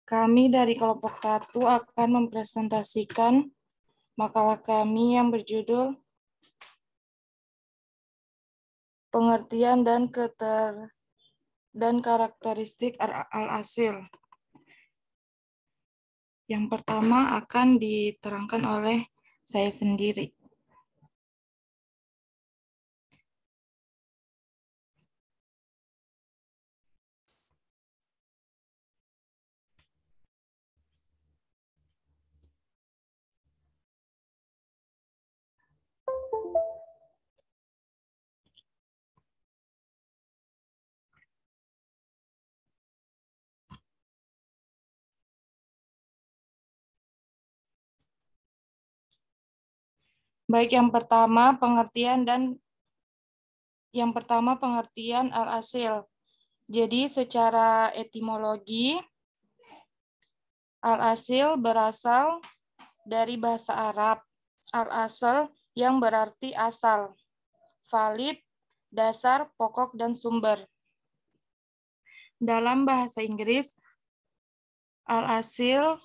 Kami dari kelompok 1 akan mempresentasikan makalah kami yang berjudul Pengertian dan karakteristik al-asil. Yang pertama akan diterangkan oleh saya sendiri. Baik, yang pertama pengertian al-asil. Jadi secara etimologi, al-asil berasal dari bahasa Arab, al-asal yang berarti asal, valid, dasar, pokok, dan sumber. Dalam bahasa Inggris, al-asil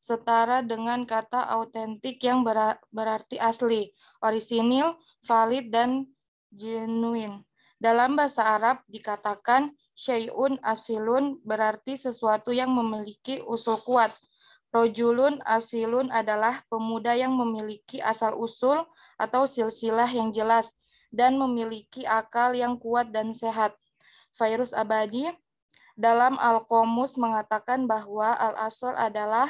setara dengan kata autentik yang berarti asli, orisinil, valid, dan genuine. Dalam bahasa Arab dikatakan syai'un asilun berarti sesuatu yang memiliki usul kuat. Rojulun asilun adalah pemuda yang memiliki asal-usul atau silsilah yang jelas dan memiliki akal yang kuat dan sehat. Fairuz Abadi dalam Al-Qomus mengatakan bahwa al-asal adalah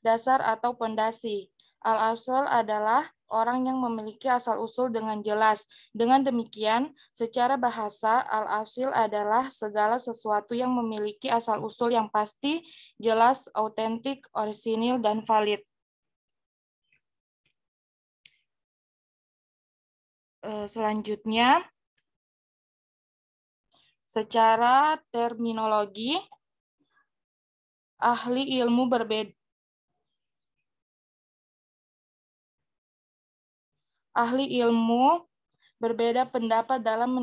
dasar atau pondasi. Al-asal adalah orang yang memiliki asal-usul dengan jelas. Dengan demikian, secara bahasa, al-asil adalah segala sesuatu yang memiliki asal-usul yang pasti, jelas, autentik, orisinil, dan valid. Selanjutnya, secara terminologi, ahli ilmu berbeda pendapat dalam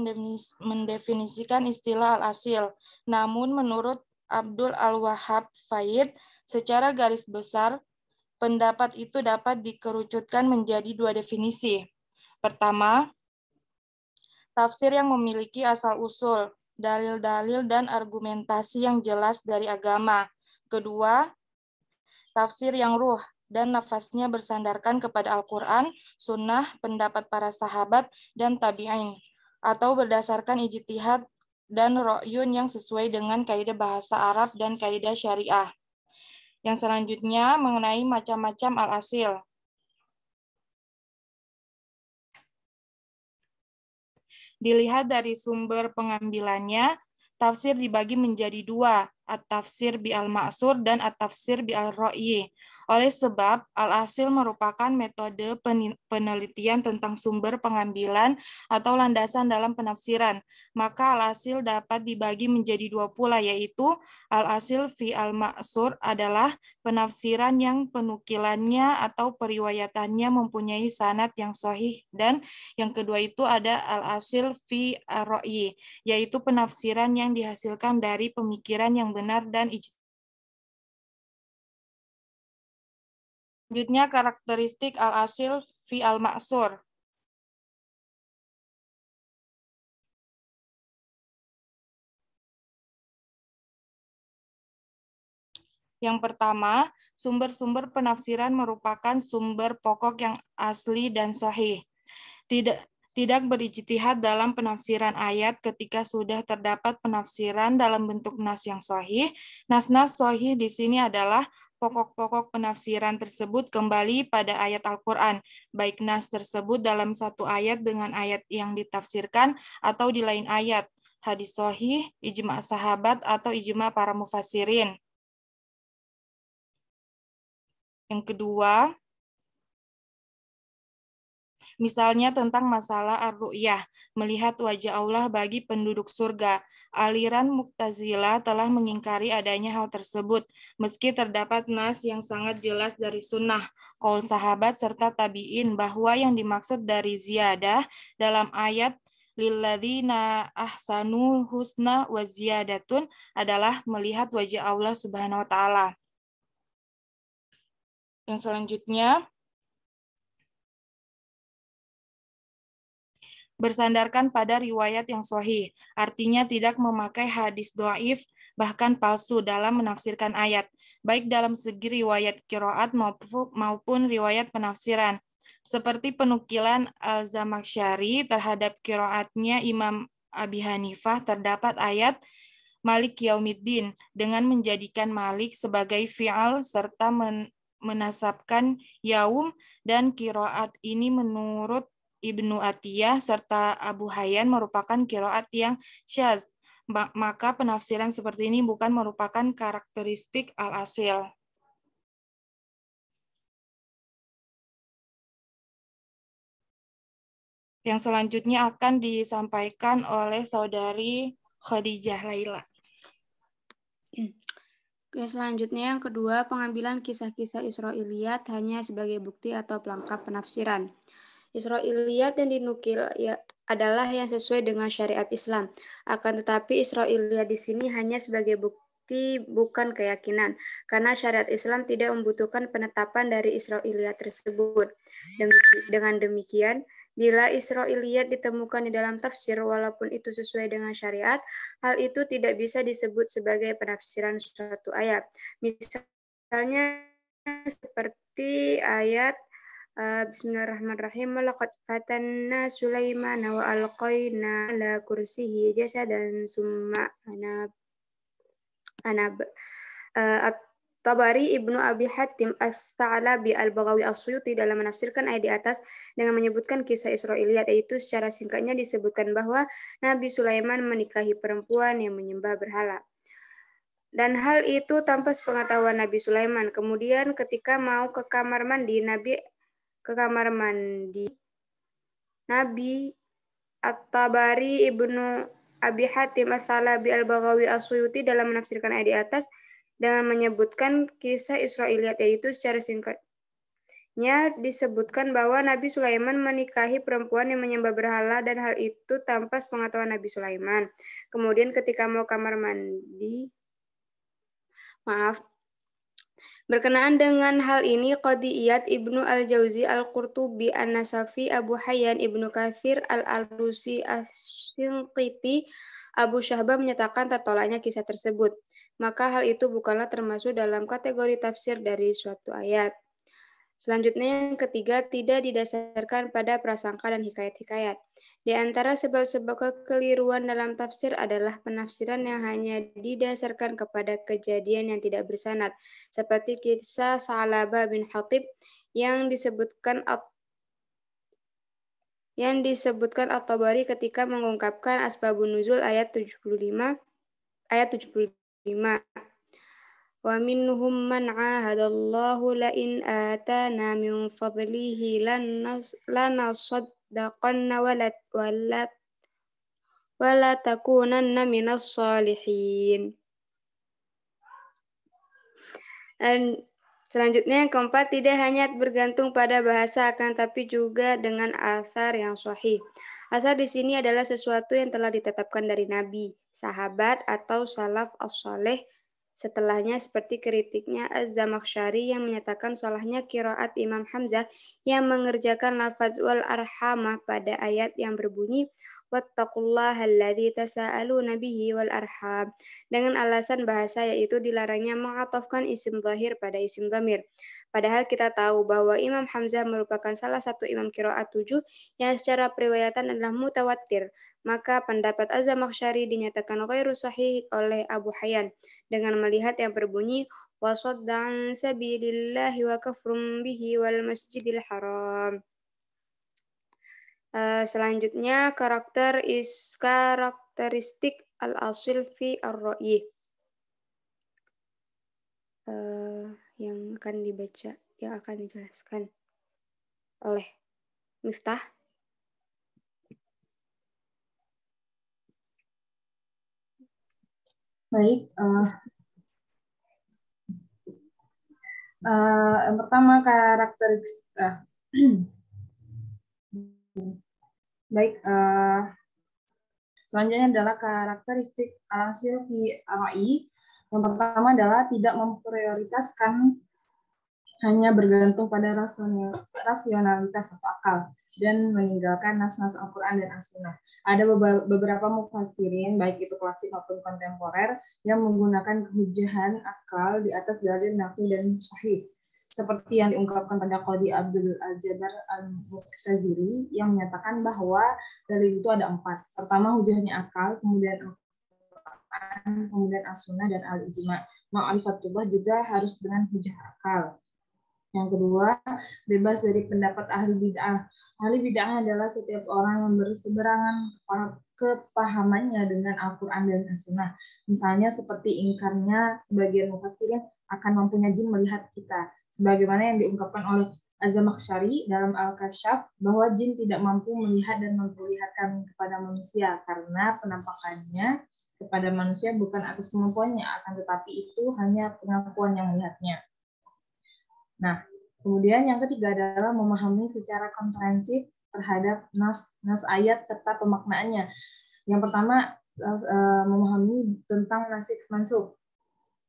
mendefinisikan istilah al-asil. Namun menurut Abdul Al-Wahhab Faid, secara garis besar, pendapat itu dapat dikerucutkan menjadi dua definisi. Pertama, tafsir yang memiliki asal-usul, dalil-dalil dan argumentasi yang jelas dari agama. Kedua, tafsir yang ruh dan nafasnya bersandarkan kepada Al-Quran, sunnah, pendapat para sahabat, dan tabi'in, atau berdasarkan ijtihad dan ro'yun yang sesuai dengan kaidah bahasa Arab dan kaidah syariah. Yang selanjutnya mengenai macam-macam al-asil. Dilihat dari sumber pengambilannya, tafsir dibagi menjadi dua, at-tafsir bi al-ma'sur dan at-tafsir bi al-ro'yi. Oleh sebab, al-asil merupakan metode penelitian tentang sumber pengambilan atau landasan dalam penafsiran. Maka al-asil dapat dibagi menjadi dua pula, yaitu al-asil fi al-ma'sur adalah penafsiran yang penukilannya atau periwayatannya mempunyai sanad yang sahih, dan yang kedua itu ada al-asil fi ar-ra'yi, yaitu penafsiran yang dihasilkan dari pemikiran yang benar dan ijtihad. Selanjutnya karakteristik al-asil fi al-ma'sur. Yang pertama, sumber-sumber penafsiran merupakan sumber pokok yang asli dan sahih. Tidak berijtihad dalam penafsiran ayat ketika sudah terdapat penafsiran dalam bentuk nas yang sahih. Nas-nas sahih di sini adalah pokok-pokok penafsiran tersebut kembali pada ayat Al-Quran, baik nas tersebut dalam satu ayat dengan ayat yang ditafsirkan atau di lain ayat, hadis sahih, ijma' sahabat, atau ijma' para mufassirin. Yang kedua, misalnya tentang masalah ar-ru'yah, melihat wajah Allah bagi penduduk surga. Aliran Mu'tazilah telah mengingkari adanya hal tersebut, meski terdapat nas yang sangat jelas dari sunnah, qaul sahabat serta tabi'in bahwa yang dimaksud dari ziyadah dalam ayat lilladzina ahsanul husna wa ziyadatun adalah melihat wajah Allah Subhanahu wa taala. Yang selanjutnya, bersandarkan pada riwayat yang sahih, artinya tidak memakai hadis dhaif bahkan palsu dalam menafsirkan ayat, baik dalam segi riwayat qiraat maupun riwayat penafsiran. Seperti penukilan Al-Zamakhsyari terhadap qiraatnya Imam Abi Hanifah terdapat ayat Malik Yaumiddin dengan menjadikan Malik sebagai fi'al serta menasabkan yaum, dan qiraat ini menurut Ibnu Atiyah serta Abu Hayyan merupakan qiraat yang syadz. Maka penafsiran seperti ini bukan merupakan karakteristik al-asil. Yang selanjutnya akan disampaikan oleh saudari Khadijah Laila. Selanjutnya yang kedua, pengambilan kisah-kisah Israiliyat hanya sebagai bukti atau pelengkap penafsiran. Israiliyat yang dinukil adalah yang sesuai dengan syariat Islam. Akan tetapi Israiliyat di sini hanya sebagai bukti, bukan keyakinan, karena syariat Islam tidak membutuhkan penetapan dari Israiliyat tersebut. Dengan demikian, bila Israiliyat ditemukan di dalam tafsir, walaupun itu sesuai dengan syariat, hal itu tidak bisa disebut sebagai penafsiran suatu ayat. Misalnya seperti ayat Bismillahirrahmanirrahim. Laqad fatanna Sulaimana wa alqaina ala kursihi jasadan summa anab. Tabari, Ibnu Abi Hatim, Ats-Tsa'labi, Al-Baghawi, As-Suyuti dalam menafsirkan ayat di atas dengan menyebutkan kisah Israiliyat, yaitu secara singkatnya disebutkan bahwa Nabi Sulaiman menikahi perempuan yang menyembah berhala. Dan hal itu tanpa sepengetahuan Nabi Sulaiman. Kemudian ketika mau ke kamar mandi, Nabi At-Tabari, Ibnu Abi Hatim, Ats-Tsa'labi, Al-Baghawi, As-Suyuti dalam menafsirkan ayat di atas dengan menyebutkan kisah Israiliyat, yaitu secara singkatnya disebutkan bahwa Nabi Sulaiman menikahi perempuan yang menyembah berhala, dan hal itu tanpa sepengetahuan Nabi Sulaiman. Kemudian ketika mau kamar mandi, berkenaan dengan hal ini, Qadiyat, Ibnu Al-Jauzi, Al-Qurtubi, An-Nasafi, Abu Hayyan, Ibnu Katsir, Al-Alusi, Asy-Shinqiti, Abu Syahbah menyatakan tertolaknya kisah tersebut. Maka hal itu bukanlah termasuk dalam kategori tafsir dari suatu ayat. Selanjutnya yang ketiga, tidak didasarkan pada prasangka dan hikayat-hikayat. Di antara sebab-sebab kekeliruan dalam tafsir adalah penafsiran yang hanya didasarkan kepada kejadian yang tidak bersanad, seperti kisah Sa'labah bin Hatib yang disebutkan At-Tabari ketika mengungkapkan asbabun nuzul ayat 75. Wa minhum man 'ahadallahu la in atana min fadlihi lanasaddaqanna wa la takunanna minas shalihin. Dan selanjutnya yang keempat, tidak hanya bergantung pada bahasa akan tapi juga dengan asar yang sahih. Asar di sini adalah sesuatu yang telah ditetapkan dari nabi, sahabat atau salaf as-saleh setelahnya, seperti kritiknya Az-Zamakhsyari yang menyatakan salahnya qiraat Imam Hamzah yang mengerjakan lafaz wal arhamah pada ayat yang berbunyi wattaqullaha alladzi tasaaluna bihi wal arham, dengan alasan bahasa, yaitu dilarangnya mengatofkan isim zahir pada isim dhamir. Padahal kita tahu bahwa Imam Hamzah merupakan salah satu imam qiraat 7 yang secara periwayatan adalah mutawatir. Maka pendapat Az-Zamakhsyari dinyatakan ghairu sahih oleh Abu Hayyan dengan melihat yang berbunyi wasadda an sabilillahi wa kafrum bihi wal masjidil haram. Selanjutnya karakteristik al-asil fi ar-ra'yi yang akan dijelaskan oleh Miftah. Baik, yang pertama karakteristik. Baik, Selanjutnya adalah karakteristik al-asil fi ar-ra'i. Yang pertama adalah tidak memprioritaskan hanya bergantung pada rasionalitas atau akal dan meninggalkan nas-nas Al-Quran dan As-Sunnah. Ada beberapa mufassirin, baik itu klasik maupun kontemporer, yang menggunakan kehujahan akal di atas dalil naqli dan sahih. Seperti yang diungkapkan pada Qadhi Abdul Al-Jabbar Al-Mu'tazili yang menyatakan bahwa dalil itu ada 4. Pertama, hujahnya akal, kemudian Al-Quran, kemudian As-Sunnah, dan Al-Ijma'. Ma'rifatullah juga harus dengan hujah akal. Yang kedua, bebas dari pendapat ahli bid'ah. Ahli bid'ah adalah setiap orang yang berseberangan kepahamannya dengan Al-Quran dan As-Sunnah. Misalnya seperti ingkarnya sebagian mufassirin akan mampunya jin melihat kita. Sebagaimana yang diungkapkan oleh Az-Zamakhsyari dalam Al-Kashaf, bahwa jin tidak mampu melihat dan memperlihatkan kepada manusia karena penampakannya kepada manusia bukan atas kemampuannya, akan tetapi itu hanya pengakuan yang melihatnya. Nah, kemudian yang ketiga adalah memahami secara komprehensif terhadap nas ayat serta pemaknaannya. Yang pertama, memahami tentang nasikh mansukh.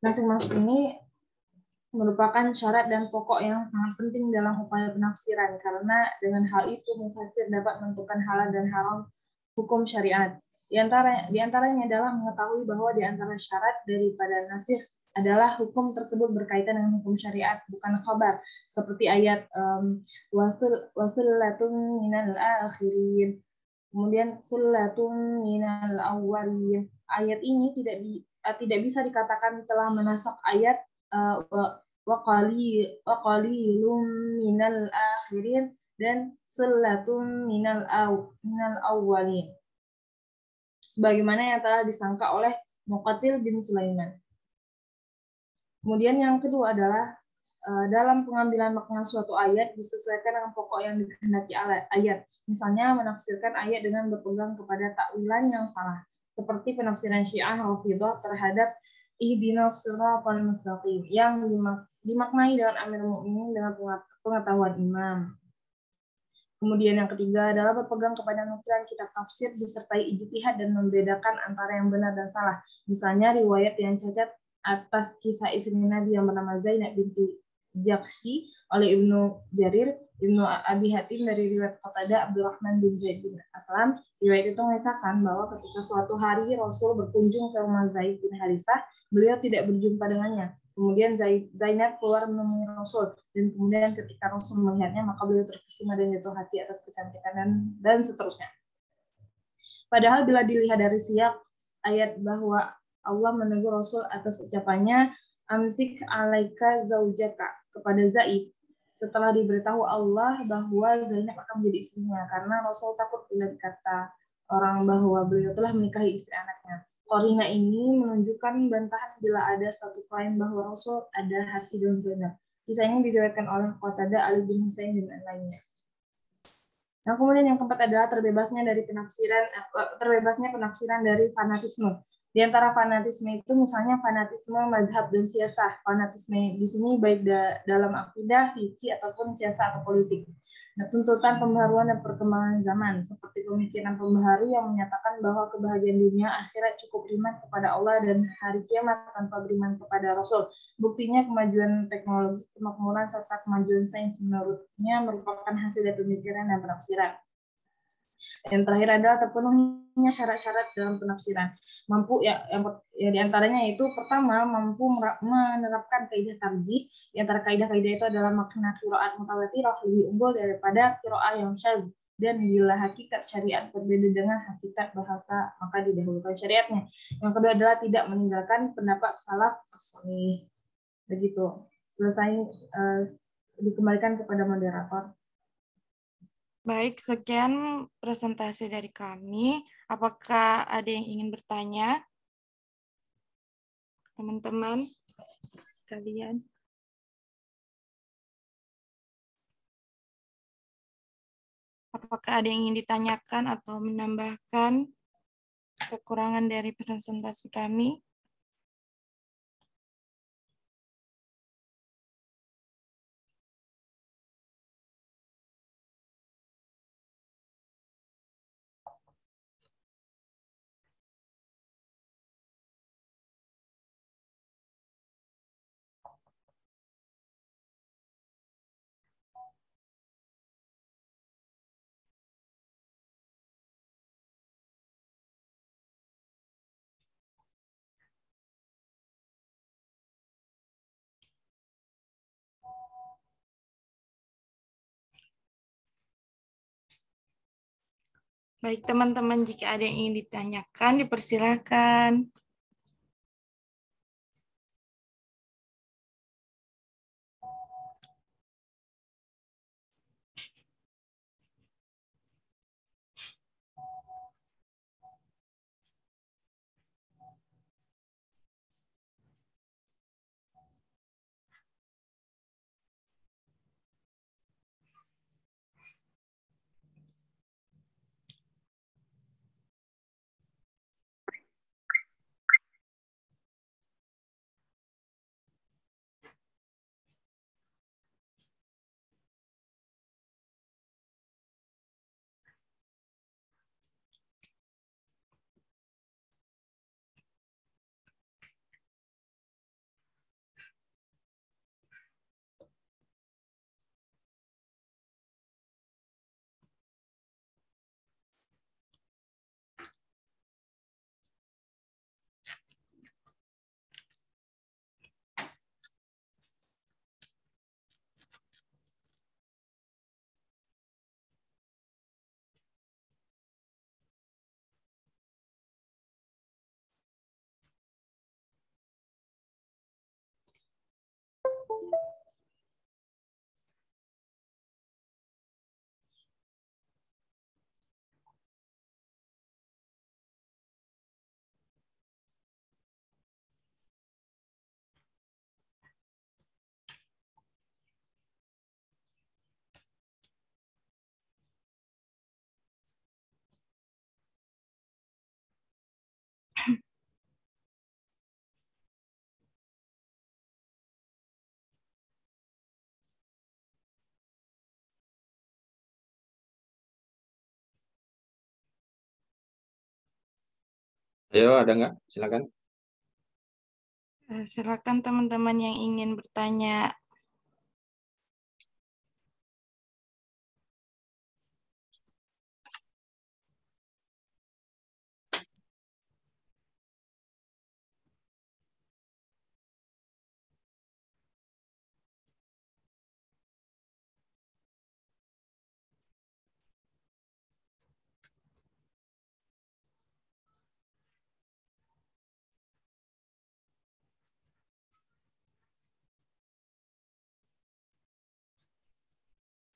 Nasikh mansukh ini merupakan syarat dan pokok yang sangat penting dalam upaya penafsiran, karena dengan hal itu mufassir dapat menentukan halal dan haram hukum syariat. Di antaranya adalah mengetahui bahwa di antara syarat daripada nasikh adalah hukum tersebut berkaitan dengan hukum syariat, bukan khabar. Seperti ayat wasullatun minal akhirin. Kemudian sullatun minal awwalin. Ayat ini tidak bisa dikatakan telah menasak ayat wa qalilum minal akhirin dan sullatun minal awwalin. Sebagaimana yang telah disangka oleh Muqatil bin Sulaiman. Kemudian yang kedua adalah dalam pengambilan makna suatu ayat disesuaikan dengan pokok yang dikehendaki ayat. Misalnya menafsirkan ayat dengan berpegang kepada takwilan yang salah, seperti penafsiran Syiah Rafidhah terhadap ihdinas siratal mustaqim yang dimaknai dengan Amirul Mukminin dengan pengetahuan imam. Kemudian yang ketiga adalah berpegang kepada nukilan kitab tafsir disertai ijtihad dan membedakan antara yang benar dan salah. Misalnya riwayat yang cacat atas kisah istri Nabi yang bernama Zainab binti Jahsy oleh Ibnu Jarir, Ibnu Abi Hatim dari riwayat Qatadah Abdurrahman bin Zaid bin Aslam. Riwayat itu mengisahkan bahwa ketika suatu hari Rasul berkunjung ke rumah Zaid bin Harisah, beliau tidak berjumpa dengannya. Kemudian Zainab keluar menemui Rasul, dan kemudian ketika Rasul melihatnya, maka beliau terkesima dan jatuh hati atas kecantikan dan seterusnya. Padahal bila dilihat dari siyak ayat bahwa Allah menegur Rasul atas ucapannya amsik alaika zaujaka kepada Zaid, setelah diberitahu Allah bahwa Zainab akan menjadi istrinya, karena Rasul takut bila dikata orang bahwa beliau telah menikahi istri anaknya. Korina ini menunjukkan bantahan bila ada suatu klaim bahwa Rasul ada hati dalam Zainab. Kisah ini diriwayatkan oleh Qatadah, Ali bin Husain dan lainnya. Nah, kemudian yang keempat adalah terbebasnya penafsiran dari fanatisme. Di antara fanatisme itu misalnya fanatisme madhab dan siasah. Fanatisme di sini baik dalam akidah, fikih ataupun siasah atau politik. Nah, tuntutan pembaharuan dan perkembangan zaman, seperti pemikiran pembaharu yang menyatakan bahwa kebahagiaan dunia akhirat cukup beriman kepada Allah dan hari kiamat tanpa beriman kepada Rasul. Buktinya kemajuan teknologi, kemakmuran, serta kemajuan sains menurutnya merupakan hasil dari pemikiran dan penafsiran. Yang terakhir adalah terpenuhinya syarat-syarat dalam penafsiran. Mampu ya diantaranya yaitu pertama mampu menerapkan kaidah tarjih. Di antara kaidah-kaidah itu adalah makna qiraat mutawatirah lebih unggul daripada qiraat yang syadz, dan bila hakikat syariat berbeda dengan hakikat bahasa maka didahulukan syariatnya. Yang kedua adalah tidak meninggalkan pendapat salaf as-salih. Begitu. Selesai, dikembalikan kepada moderator. Baik, sekian presentasi dari kami. Apakah ada yang ingin bertanya? Teman-teman kalian. Apakah ada yang ingin ditanyakan atau menambahkan kekurangan dari presentasi kami? Baik, teman-teman, jika ada yang ingin ditanyakan, dipersilakan. Ayo, ada nggak? Silakan. Silakan teman-teman yang ingin bertanya.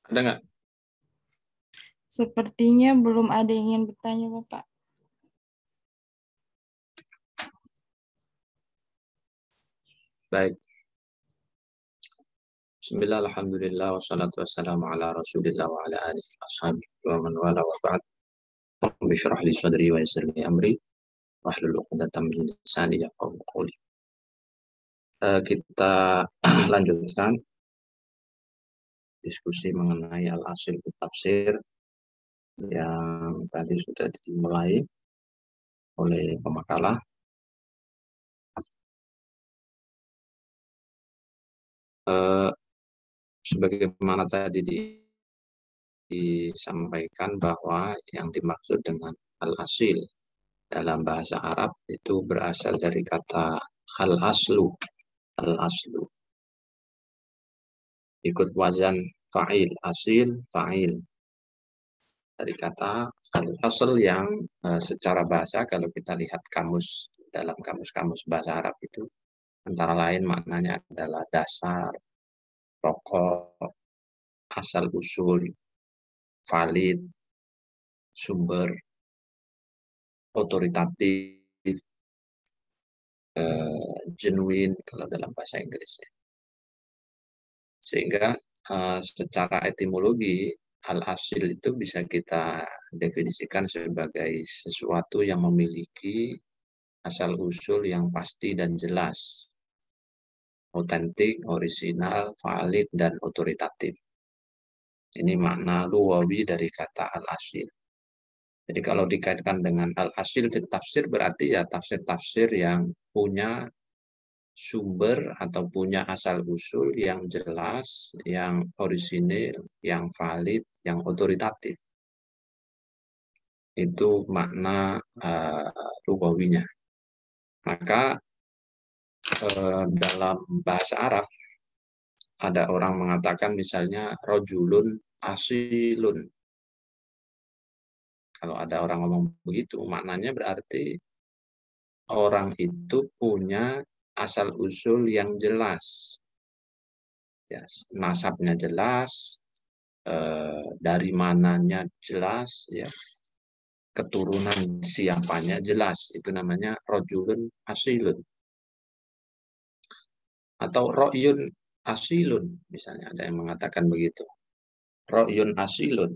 Ada nggak? Sepertinya belum ada yang ingin bertanya, Bapak. Baik. Bismillah, alhamdulillah, wassalatu wassalamu ala rasulillah wa ala alihi wa ashabihi wa man wala wa ba'd. Rabbi syrah li sadri wa yassir li amri wahlul 'uqdatam min lisani yafqahu qawli. Kita lanjutkan diskusi mengenai al-asil tafsir yang tadi sudah dimulai oleh pemakalah. Sebagaimana tadi disampaikan bahwa yang dimaksud dengan al-asil dalam bahasa Arab itu berasal dari kata al-aslu. Al-aslu ikut wazan fa'il, asil, fa'il, dari kata al-asl yang secara bahasa kalau kita lihat kamus, dalam kamus-kamus bahasa Arab itu antara lain maknanya adalah dasar, pokok, asal usul, valid, sumber, otoritatif, genuine kalau dalam bahasa Inggrisnya. Sehingga secara etimologi al-asil itu bisa kita definisikan sebagai sesuatu yang memiliki asal usul yang pasti dan jelas, otentik, orisinal, valid, dan otoritatif. Ini makna luwawi dari kata al-asil. Jadi kalau dikaitkan dengan al-asil fit tafsir berarti ya tafsir-tafsir yang punya sumber atau punya asal usul yang jelas, yang orisinil, yang valid, yang otoritatif. Itu makna lugawinya. Maka dalam bahasa Arab ada orang mengatakan misalnya rojulun asilun. Kalau ada orang ngomong begitu, maknanya berarti orang itu punya asal-usul yang jelas. Ya, nasabnya jelas, dari mananya jelas, ya, keturunan siapanya jelas. Itu namanya rojulun asilun. Atau ro'yun asilun, misalnya ada yang mengatakan begitu. Ro'yun asilun.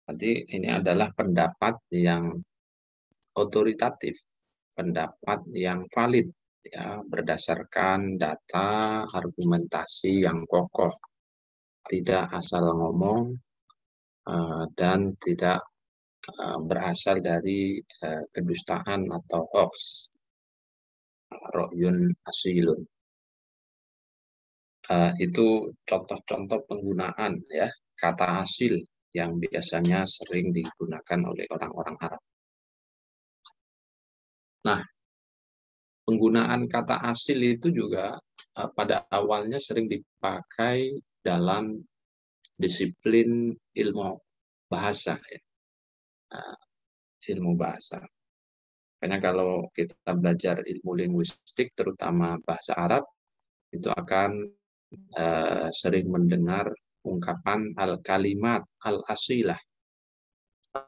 Jadi ini adalah pendapat yang otoritatif, pendapat yang valid, ya, berdasarkan data, argumentasi yang kokoh, tidak asal ngomong dan tidak berasal dari kedustaan atau hoax. Ro'yun asilun. Itu contoh-contoh penggunaan, ya, kata asil yang biasanya sering digunakan oleh orang-orang Arab. Nah, penggunaan kata asil itu juga pada awalnya sering dipakai dalam disiplin ilmu bahasa, ya. Ilmu bahasa. Karena kalau kita belajar ilmu linguistik, terutama bahasa Arab, itu akan sering mendengar ungkapan al-kalimat al-asilah.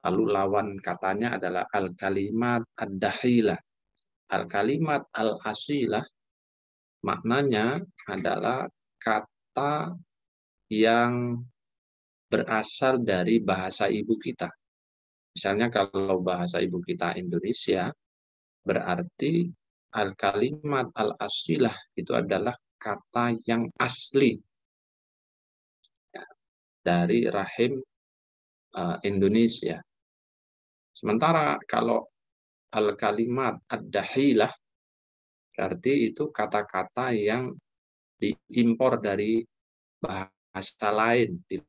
Lalu lawan katanya adalah al-kalimat ad-dahilah. Al-kalimat al-asilah maknanya adalah kata yang berasal dari bahasa ibu kita. Misalnya kalau bahasa ibu kita Indonesia, berarti al-kalimat al-asilah itu adalah kata yang asli, ya, dari rahim Indonesia. Sementara kalau al-kalimat ad-dahilah, berarti itu kata-kata yang diimpor dari bahasa lain di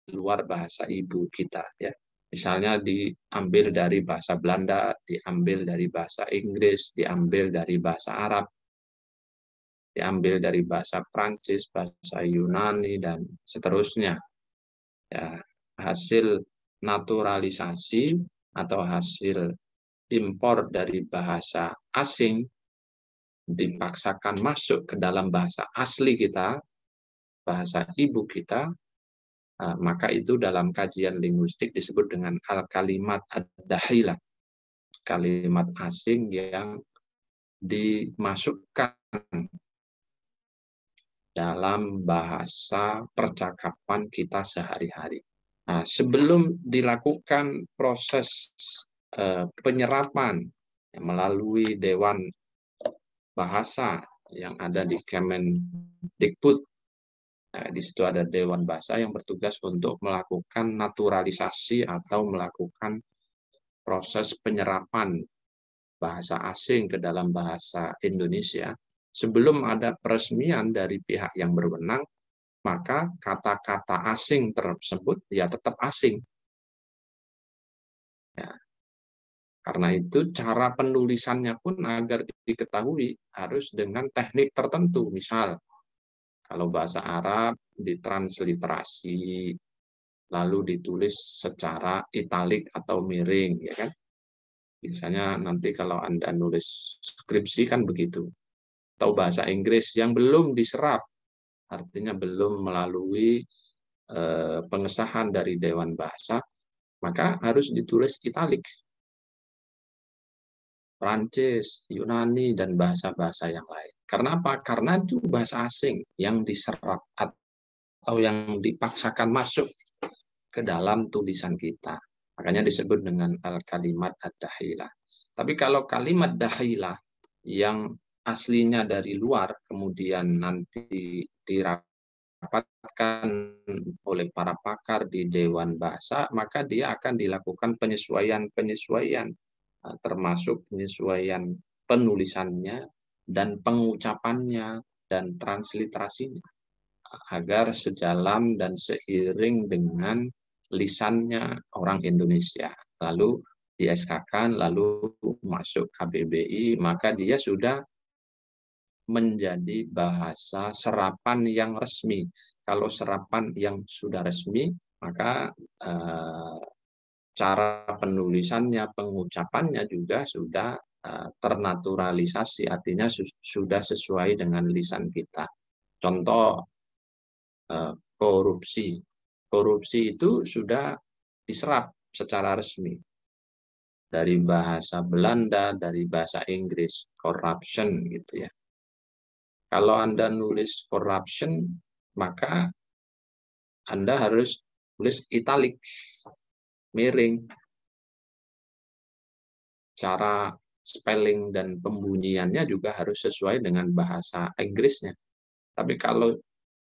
luar bahasa ibu kita, ya. Misalnya diambil dari bahasa Belanda, diambil dari bahasa Inggris, diambil dari bahasa Arab, diambil dari bahasa Prancis, bahasa Yunani, dan seterusnya. Ya, hasil naturalisasi atau hasil impor dari bahasa asing dipaksakan masuk ke dalam bahasa asli kita, bahasa ibu kita, maka itu dalam kajian linguistik disebut dengan al-kalimat ad-dahilah, kalimat asing yang dimasukkan dalam bahasa percakapan kita sehari-hari. Nah, sebelum dilakukan proses penyerapan melalui Dewan Bahasa yang ada di Kemendikbud, di situ ada Dewan Bahasa yang bertugas untuk melakukan naturalisasi atau melakukan proses penyerapan bahasa asing ke dalam bahasa Indonesia. Sebelum ada peresmian dari pihak yang berwenang, maka kata-kata asing tersebut ya tetap asing. Ya. Karena itu cara penulisannya pun agar diketahui harus dengan teknik tertentu. Misal, kalau bahasa Arab ditransliterasi, lalu ditulis secara italik atau miring, ya kan? Biasanya nanti kalau Anda nulis skripsi kan begitu. Atau bahasa Inggris yang belum diserap, artinya belum melalui pengesahan dari Dewan Bahasa, maka harus ditulis italik. Prancis, Yunani, dan bahasa-bahasa yang lain. Karena apa? Karena itu bahasa asing yang diserap atau yang dipaksakan masuk ke dalam tulisan kita. Makanya disebut dengan al-kalimat ad-dahilah. Tapi kalau kalimat dahilah yang aslinya dari luar, kemudian nanti dirapatkan oleh para pakar di Dewan Bahasa, maka dia akan dilakukan penyesuaian-penyesuaian, termasuk penyesuaian penulisannya dan pengucapannya dan transliterasinya, agar sejalan dan seiring dengan lisannya orang Indonesia. Lalu di SK-kan, lalu masuk KBBI, maka dia sudah menjadi bahasa serapan yang resmi. Kalau serapan yang sudah resmi, maka cara penulisannya, pengucapannya juga sudah ternaturalisasi, artinya sudah sesuai dengan lisan kita. Contoh korupsi. Korupsi itu sudah diserap secara resmi dari bahasa Belanda, dari bahasa Inggris, corruption gitu ya. Kalau Anda nulis corruption, maka Anda harus tulis italik, miring. Cara spelling dan pembunyiannya juga harus sesuai dengan bahasa Inggrisnya. Tapi kalau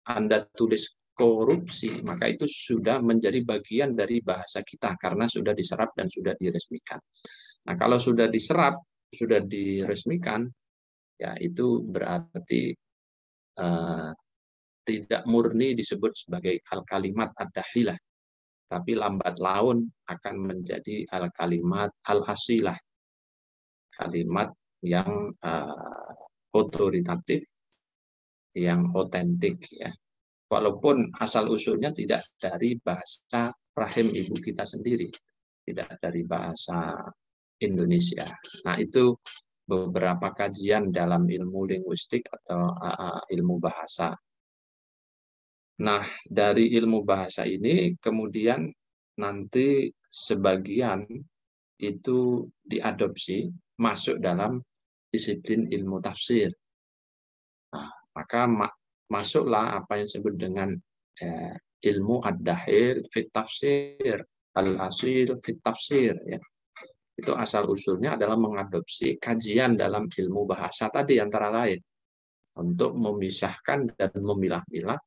Anda tulis korupsi, maka itu sudah menjadi bagian dari bahasa kita karena sudah diserap dan sudah diresmikan. Nah, kalau sudah diserap, sudah diresmikan, ya itu berarti tidak murni disebut sebagai al-kalimat ad-dahilah, tapi lambat laun akan menjadi al-kalimat al-asilah, kalimat yang otoritatif, yang otentik ya. Walaupun asal-usulnya tidak dari bahasa rahim ibu kita sendiri, tidak dari bahasa Indonesia. Nah, itu beberapa kajian dalam ilmu linguistik atau ilmu bahasa. Nah, dari ilmu bahasa ini kemudian nanti sebagian itu diadopsi masuk dalam disiplin ilmu tafsir. Nah, maka masuklah apa yang disebut dengan ilmu ad-dahil fit tafsir, al-asil fit tafsir ya. Itu asal usulnya adalah mengadopsi kajian dalam ilmu bahasa tadi antara lain untuk memisahkan dan memilah-milah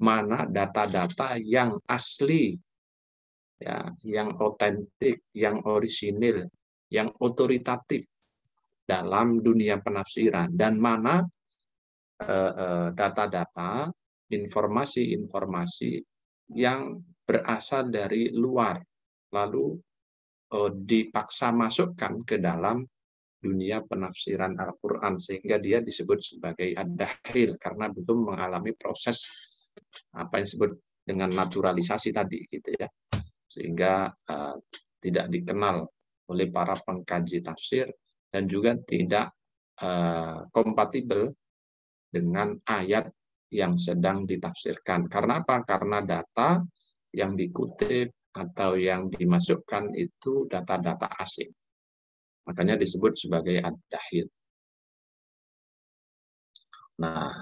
mana data-data yang asli ya, yang otentik, yang orisinil, yang otoritatif dalam dunia penafsiran dan mana data-data, informasi-informasi yang berasal dari luar, lalu dipaksa masukkan ke dalam dunia penafsiran Al-Quran, sehingga dia disebut sebagai ad-dahil, karena belum mengalami proses apa yang disebut dengan naturalisasi tadi, gitu ya, sehingga tidak dikenal oleh para pengkaji tafsir dan juga tidak kompatibel dengan ayat yang sedang ditafsirkan. Karena apa? Karena data yang dikutip atau yang dimasukkan itu data-data asing. Makanya disebut sebagai ad-dahil. Nah,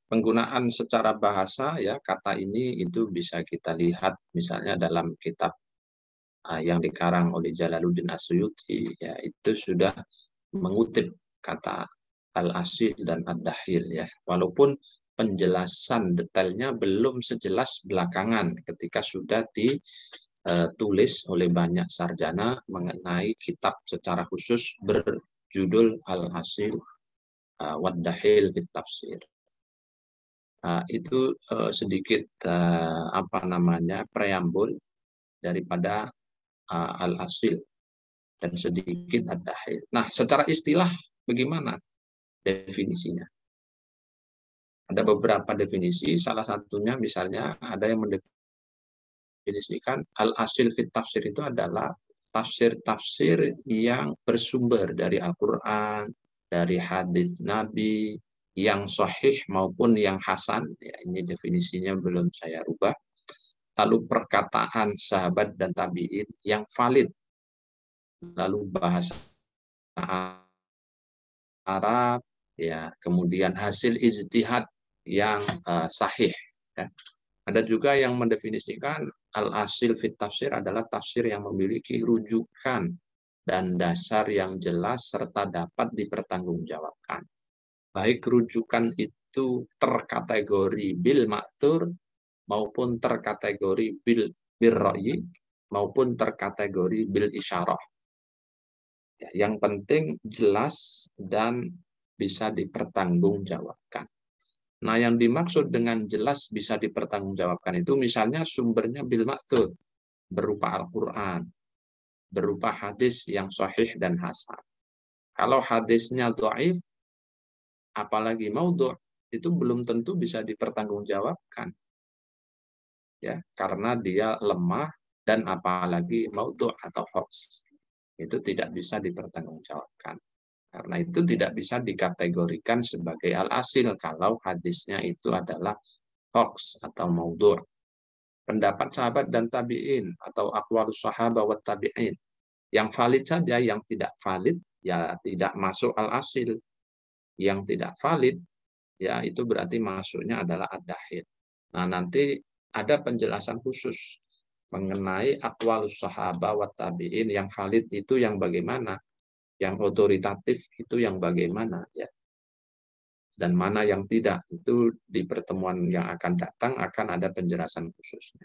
penggunaan secara bahasa ya kata ini itu bisa kita lihat misalnya dalam kitab yang dikarang oleh Jalaluddin As-Suyuti, ya itu sudah mengutip kata al-asil dan ad-dahil ya. Walaupun penjelasan detailnya belum sejelas belakangan ketika sudah ditulis oleh banyak sarjana mengenai kitab secara khusus berjudul al-asil wad-dahil fit tafsir. Itu sedikit apa namanya preambul daripada al-asil dan sedikit ad-dahil. Nah, secara istilah bagaimana definisinya? Ada beberapa definisi, salah satunya misalnya ada yang mendefinisikan al-asil fit tafsir itu adalah tafsir-tafsir yang bersumber dari Al-Quran, dari hadis Nabi, yang sahih maupun yang hasan. Ya, ini definisinya belum saya rubah. Lalu perkataan sahabat dan tabi'in yang valid. Lalu bahasa Arab, ya, kemudian hasil ijtihad yang sahih. Ya. Ada juga yang mendefinisikan al-asil fit tafsir adalah tafsir yang memiliki rujukan dan dasar yang jelas serta dapat dipertanggungjawabkan. Baik rujukan itu terkategori bil ma'thur maupun terkategori bil ra'yi maupun terkategori bil isyarah. Ya, yang penting jelas dan bisa dipertanggungjawabkan. Nah, yang dimaksud dengan jelas bisa dipertanggungjawabkan itu misalnya sumbernya bil ma'thur, berupa Al-Quran, berupa hadis yang sahih dan hasan. Kalau hadisnya dhaif, apalagi maudhu', itu belum tentu bisa dipertanggungjawabkan. ya, karena dia lemah dan apalagi maudhu' atau hoax. Itu tidak bisa dipertanggungjawabkan. Karena itu tidak bisa dikategorikan sebagai al-asil kalau hadisnya itu adalah hoax atau maudhu'. Pendapat sahabat dan tabi'in atau aqwalus sahabat wa tabi'in yang valid saja, yang tidak valid ya tidak masuk al-asil. Yang tidak valid ya itu berarti masuknya adalah ad-dahil. Nah, nanti ada penjelasan khusus mengenai aqwalus sahabat wa tabi'in yang valid itu yang bagaimana, yang otoritatif itu yang bagaimana ya. Dan mana yang tidak, itu di pertemuan yang akan datang akan ada penjelasan khususnya.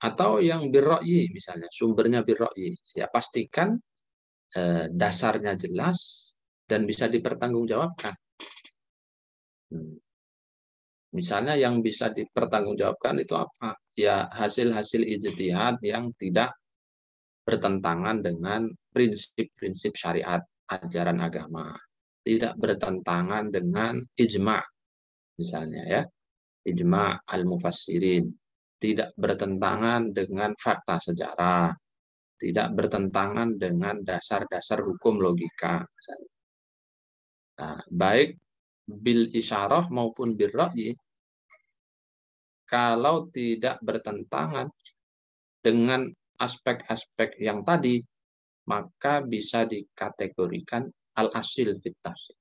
Atau yang birra'yi misalnya, sumbernya birra'yi, ya pastikan dasarnya jelas dan bisa dipertanggungjawabkan. Misalnya yang bisa dipertanggungjawabkan itu apa? Ya hasil-hasil ijtihad yang tidak bertentangan dengan prinsip-prinsip syariat, ajaran agama. Tidak bertentangan dengan ijma' misalnya ya, ijma' al-mufassirin, tidak bertentangan dengan fakta sejarah, tidak bertentangan dengan dasar-dasar hukum logika misalnya. Nah, baik bil isyarah maupun bil ra'yi, kalau tidak bertentangan dengan aspek-aspek yang tadi, maka bisa dikategorikan al-asil fit tafsir.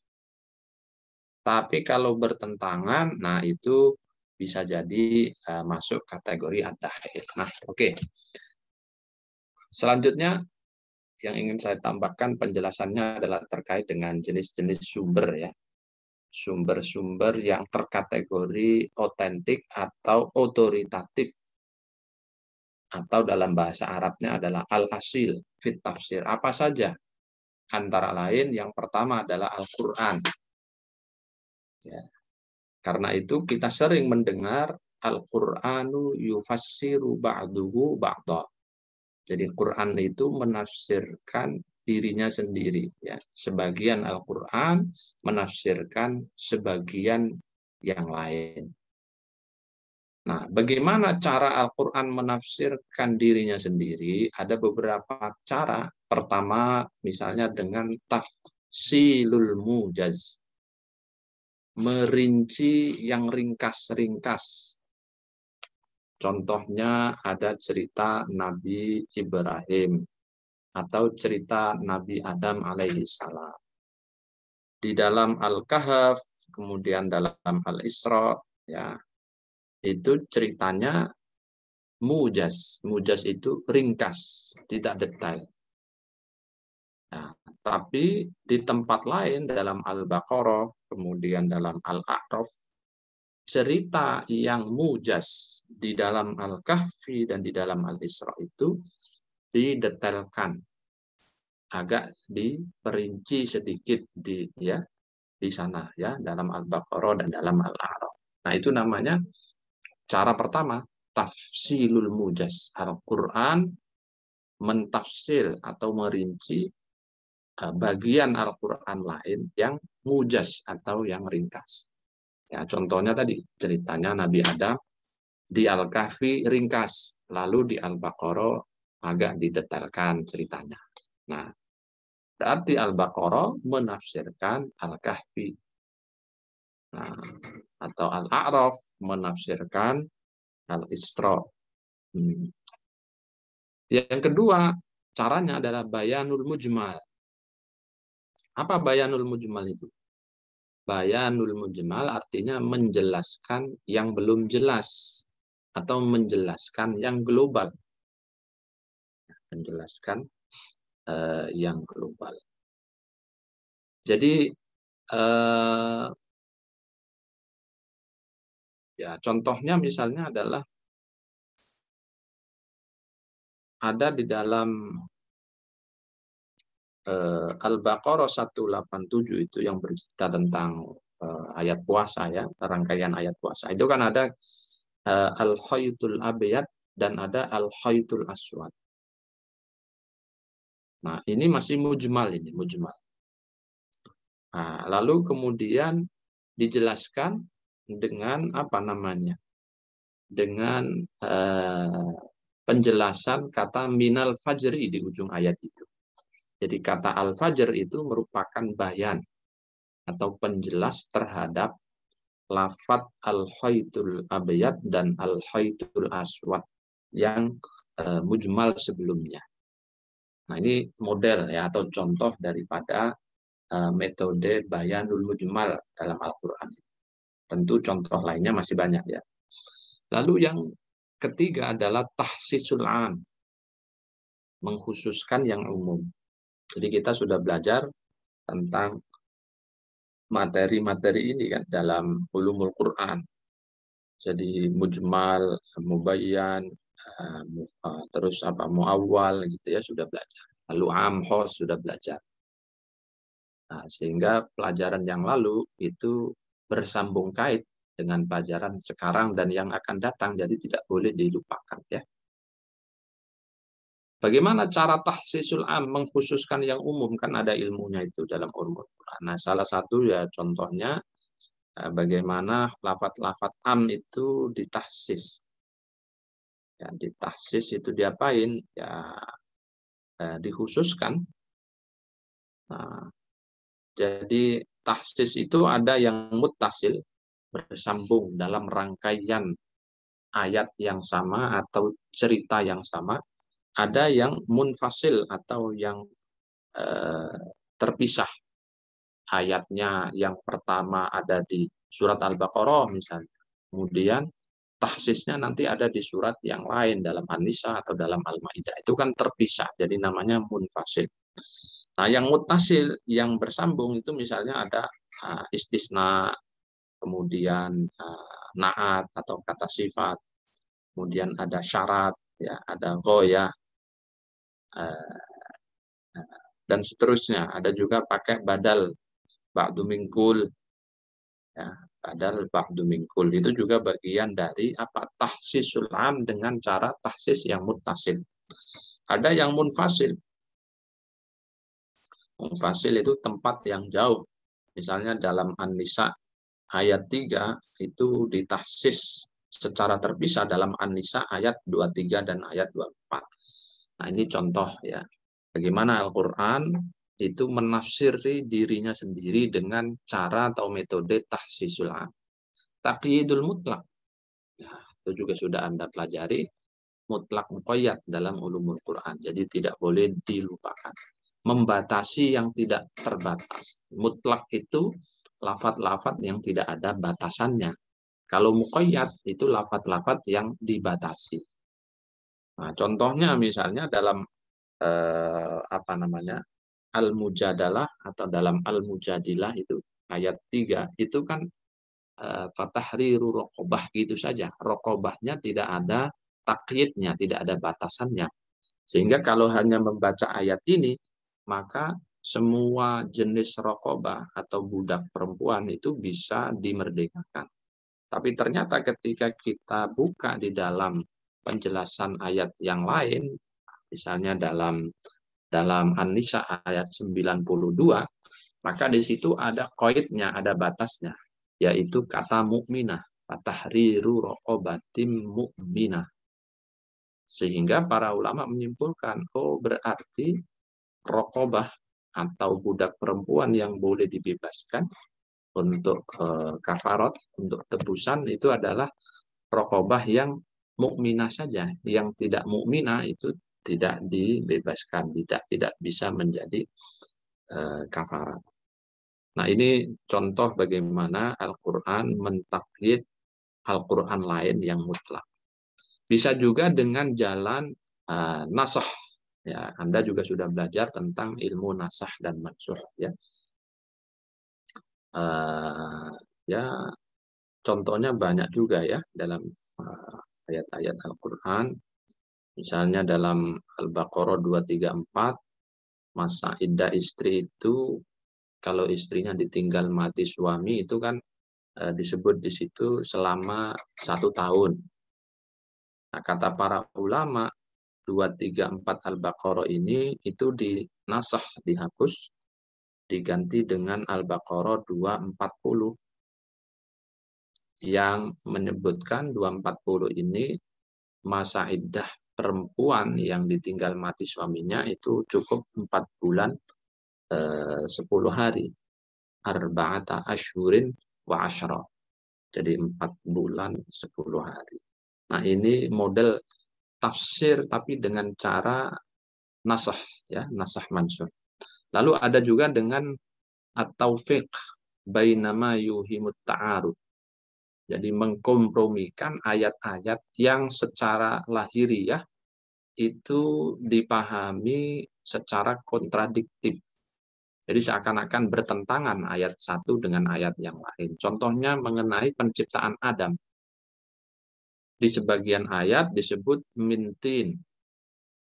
Tapi kalau bertentangan, nah itu bisa jadi masuk kategori ad-dahil. Nah, oke. Selanjutnya yang ingin saya tambahkan penjelasannya adalah terkait dengan jenis-jenis sumber ya. Sumber-sumber yang terkategori otentik atau otoritatif. Atau dalam bahasa Arabnya adalah al-asil fit tafsir. Apa saja? Antara lain yang pertama adalah Al-Quran. Ya. Karena itu kita sering mendengar Al-Qur'anu yufassiru ba'duhu ba'da. Jadi Quran itu menafsirkan dirinya sendiri. Ya. Sebagian Al-Quran menafsirkan sebagian yang lain. Nah, bagaimana cara Al-Quran menafsirkan dirinya sendiri? Ada beberapa cara. Pertama, misalnya dengan tafsilul mujaz. Merinci yang ringkas-ringkas. Contohnya ada cerita Nabi Ibrahim atau cerita Nabi Adam alaihi salam. Di dalam Al-Kahf, kemudian dalam Al-Isra, ya, itu ceritanya mujaz. Mujaz itu ringkas, tidak detail. Nah, tapi di tempat lain dalam Al-Baqarah, kemudian dalam Al-A'raf, cerita yang mujaz di dalam Al-Kahfi dan di dalam Al-Isra itu didetailkan, agak diperinci sedikit di sana ya, dalam Al-Baqarah dan dalam Al-A'raf. Nah, itu namanya cara pertama, tafsilul mujaz. Al-Qur'an mentafsir atau merinci bagian Al-Qur'an lain yang mujaz atau yang ringkas. Ya, contohnya tadi ceritanya Nabi Adam di Al-Kahfi ringkas, lalu di Al-Baqarah agak didetailkan ceritanya. Nah, berarti Al-Baqarah menafsirkan Al-Kahfi. Nah, atau Al-A'raf menafsirkan Al-Isra. Yang kedua, caranya adalah bayanul mujmal. Apa bayanul mujmal itu? Bayanul mujmal artinya menjelaskan yang belum jelas atau menjelaskan yang global. Menjelaskan yang global. Jadi ya contohnya misalnya adalah ada di dalam Al-Baqarah 187 itu yang bercerita tentang ayat puasa ya, rangkaian ayat puasa. Itu kan ada al-khaytul abyad dan ada al-khaytul aswad. Nah, ini masih mujmal ini, mujmal. Nah, lalu kemudian dijelaskan dengan apa namanya? dengan penjelasan kata minal fajri di ujung ayat itu. Jadi kata al-fajr itu merupakan bayan atau penjelas terhadap lafadz al-khaytul abyad dan al-khaytul aswad yang mujmal sebelumnya. Nah, ini model ya atau contoh daripada metode bayanul mujmal dalam Al-Qur'an. Tentu contoh lainnya masih banyak ya. Lalu yang ketiga adalah tahsisul am, mengkhususkan yang umum. Jadi kita sudah belajar tentang materi-materi ini kan dalam ulumul Quran. Jadi mujmal, mubayyan, terus muawwal gitu ya sudah belajar. Lalu am khos sudah belajar. Nah, sehingga pelajaran yang lalu itu bersambung kait dengan pelajaran sekarang dan yang akan datang, jadi tidak boleh dilupakan ya. Bagaimana cara tahsisul am, mengkhususkan yang umum, kan ada ilmunya itu dalam ulumul Quran. Nah, salah satu ya contohnya bagaimana lafadz-lafadz am itu ditahsis. Ya, ditahsis itu diapain? Ya dikhususkan. Nah, jadi tahsis itu ada yang muttasil, bersambung dalam rangkaian ayat yang sama atau cerita yang sama. Ada yang munfasil atau yang terpisah. Ayatnya yang pertama ada di surat Al-Baqarah misalnya. Kemudian tahsisnya nanti ada di surat yang lain dalam An-Nisa atau dalam Al-Maidah. Itu kan terpisah, jadi namanya munfasil. Nah, yang muttasil, yang bersambung itu misalnya ada istisna, kemudian naat atau kata sifat, kemudian ada syarat, ya, ada ghoyah, dan seterusnya. Ada juga pakai badal, ba'du minkul, ya, badal ba'du minkul. Itu juga bagian dari tahsisul am dengan cara tahsis yang muttasil. Ada yang munfasil. Munfasil itu tempat yang jauh. Misalnya dalam An-Nisa ayat 3 itu ditahsis secara terpisah dalam An-Nisa ayat 23 dan ayat 24. Nah, ini contoh ya. Bagaimana Al-Qur'an itu menafsiri dirinya sendiri dengan cara atau metode tahsisul am. Taqyidul mutlak. Nah, itu juga sudah Anda pelajari, mutlak muqayyad dalam ulumul Quran. Jadi tidak boleh dilupakan. Membatasi yang tidak terbatas. Mutlak itu lafadz-lafadz yang tidak ada batasannya. Kalau muqayyad itu lafadz-lafadz yang dibatasi. Nah, contohnya misalnya dalam Al-Mujadalah atau dalam Al-Mujadilah itu ayat 3 itu kan fatahriru raqabah gitu saja. Raqabahnya tidak ada takyidnya, tidak ada batasannya. Sehingga kalau hanya membaca ayat ini, maka semua jenis raqabah atau budak perempuan itu bisa dimerdekakan. Tapi ternyata ketika kita buka di dalam penjelasan ayat yang lain, misalnya dalam An-Nisa ayat 92, maka di situ ada qaidnya, ada batasnya, yaitu kata mukminah, fatahriru raqabatim mukminah. Sehingga para ulama menyimpulkan, oh berarti raqabah atau budak perempuan yang boleh dibebaskan untuk kafarat, untuk tebusan itu adalah raqabah yang mukminah saja. Yang tidak mukminah itu tidak dibebaskan, tidak bisa menjadi kafarat. Nah, ini contoh bagaimana Al-Qur'an mentakyid Al-Qur'an lain yang mutlak. Bisa juga dengan jalan nasakh. Ya, Anda juga sudah belajar tentang ilmu nasakh dan mansukh ya. Ya, contohnya banyak juga ya dalam ayat-ayat Al-Qur'an. Misalnya dalam Al-Baqarah 234, masa iddah istri itu kalau istrinya ditinggal mati suami itu kan disebut di situ selama 1 tahun. Nah, kata para ulama 234 Al-Baqarah ini itu dinasakh, dihapus, diganti dengan Al-Baqarah 240. yang menyebutkan 240 ini masa iddah perempuan yang ditinggal mati suaminya itu cukup 4 bulan 10 hari. Arba'ata asyhurin wa asyra. Jadi 4 bulan 10 hari. Nah, ini model tafsir tapi dengan cara nasah, ya, nasah mansur. Lalu ada juga dengan at-taufiq bainama yuhimut ta'arud. Jadi mengkompromikan ayat-ayat yang secara lahiriah itu dipahami secara kontradiktif. Jadi seakan-akan bertentangan ayat satu dengan ayat yang lain. Contohnya mengenai penciptaan Adam. Di sebagian ayat disebut mintin.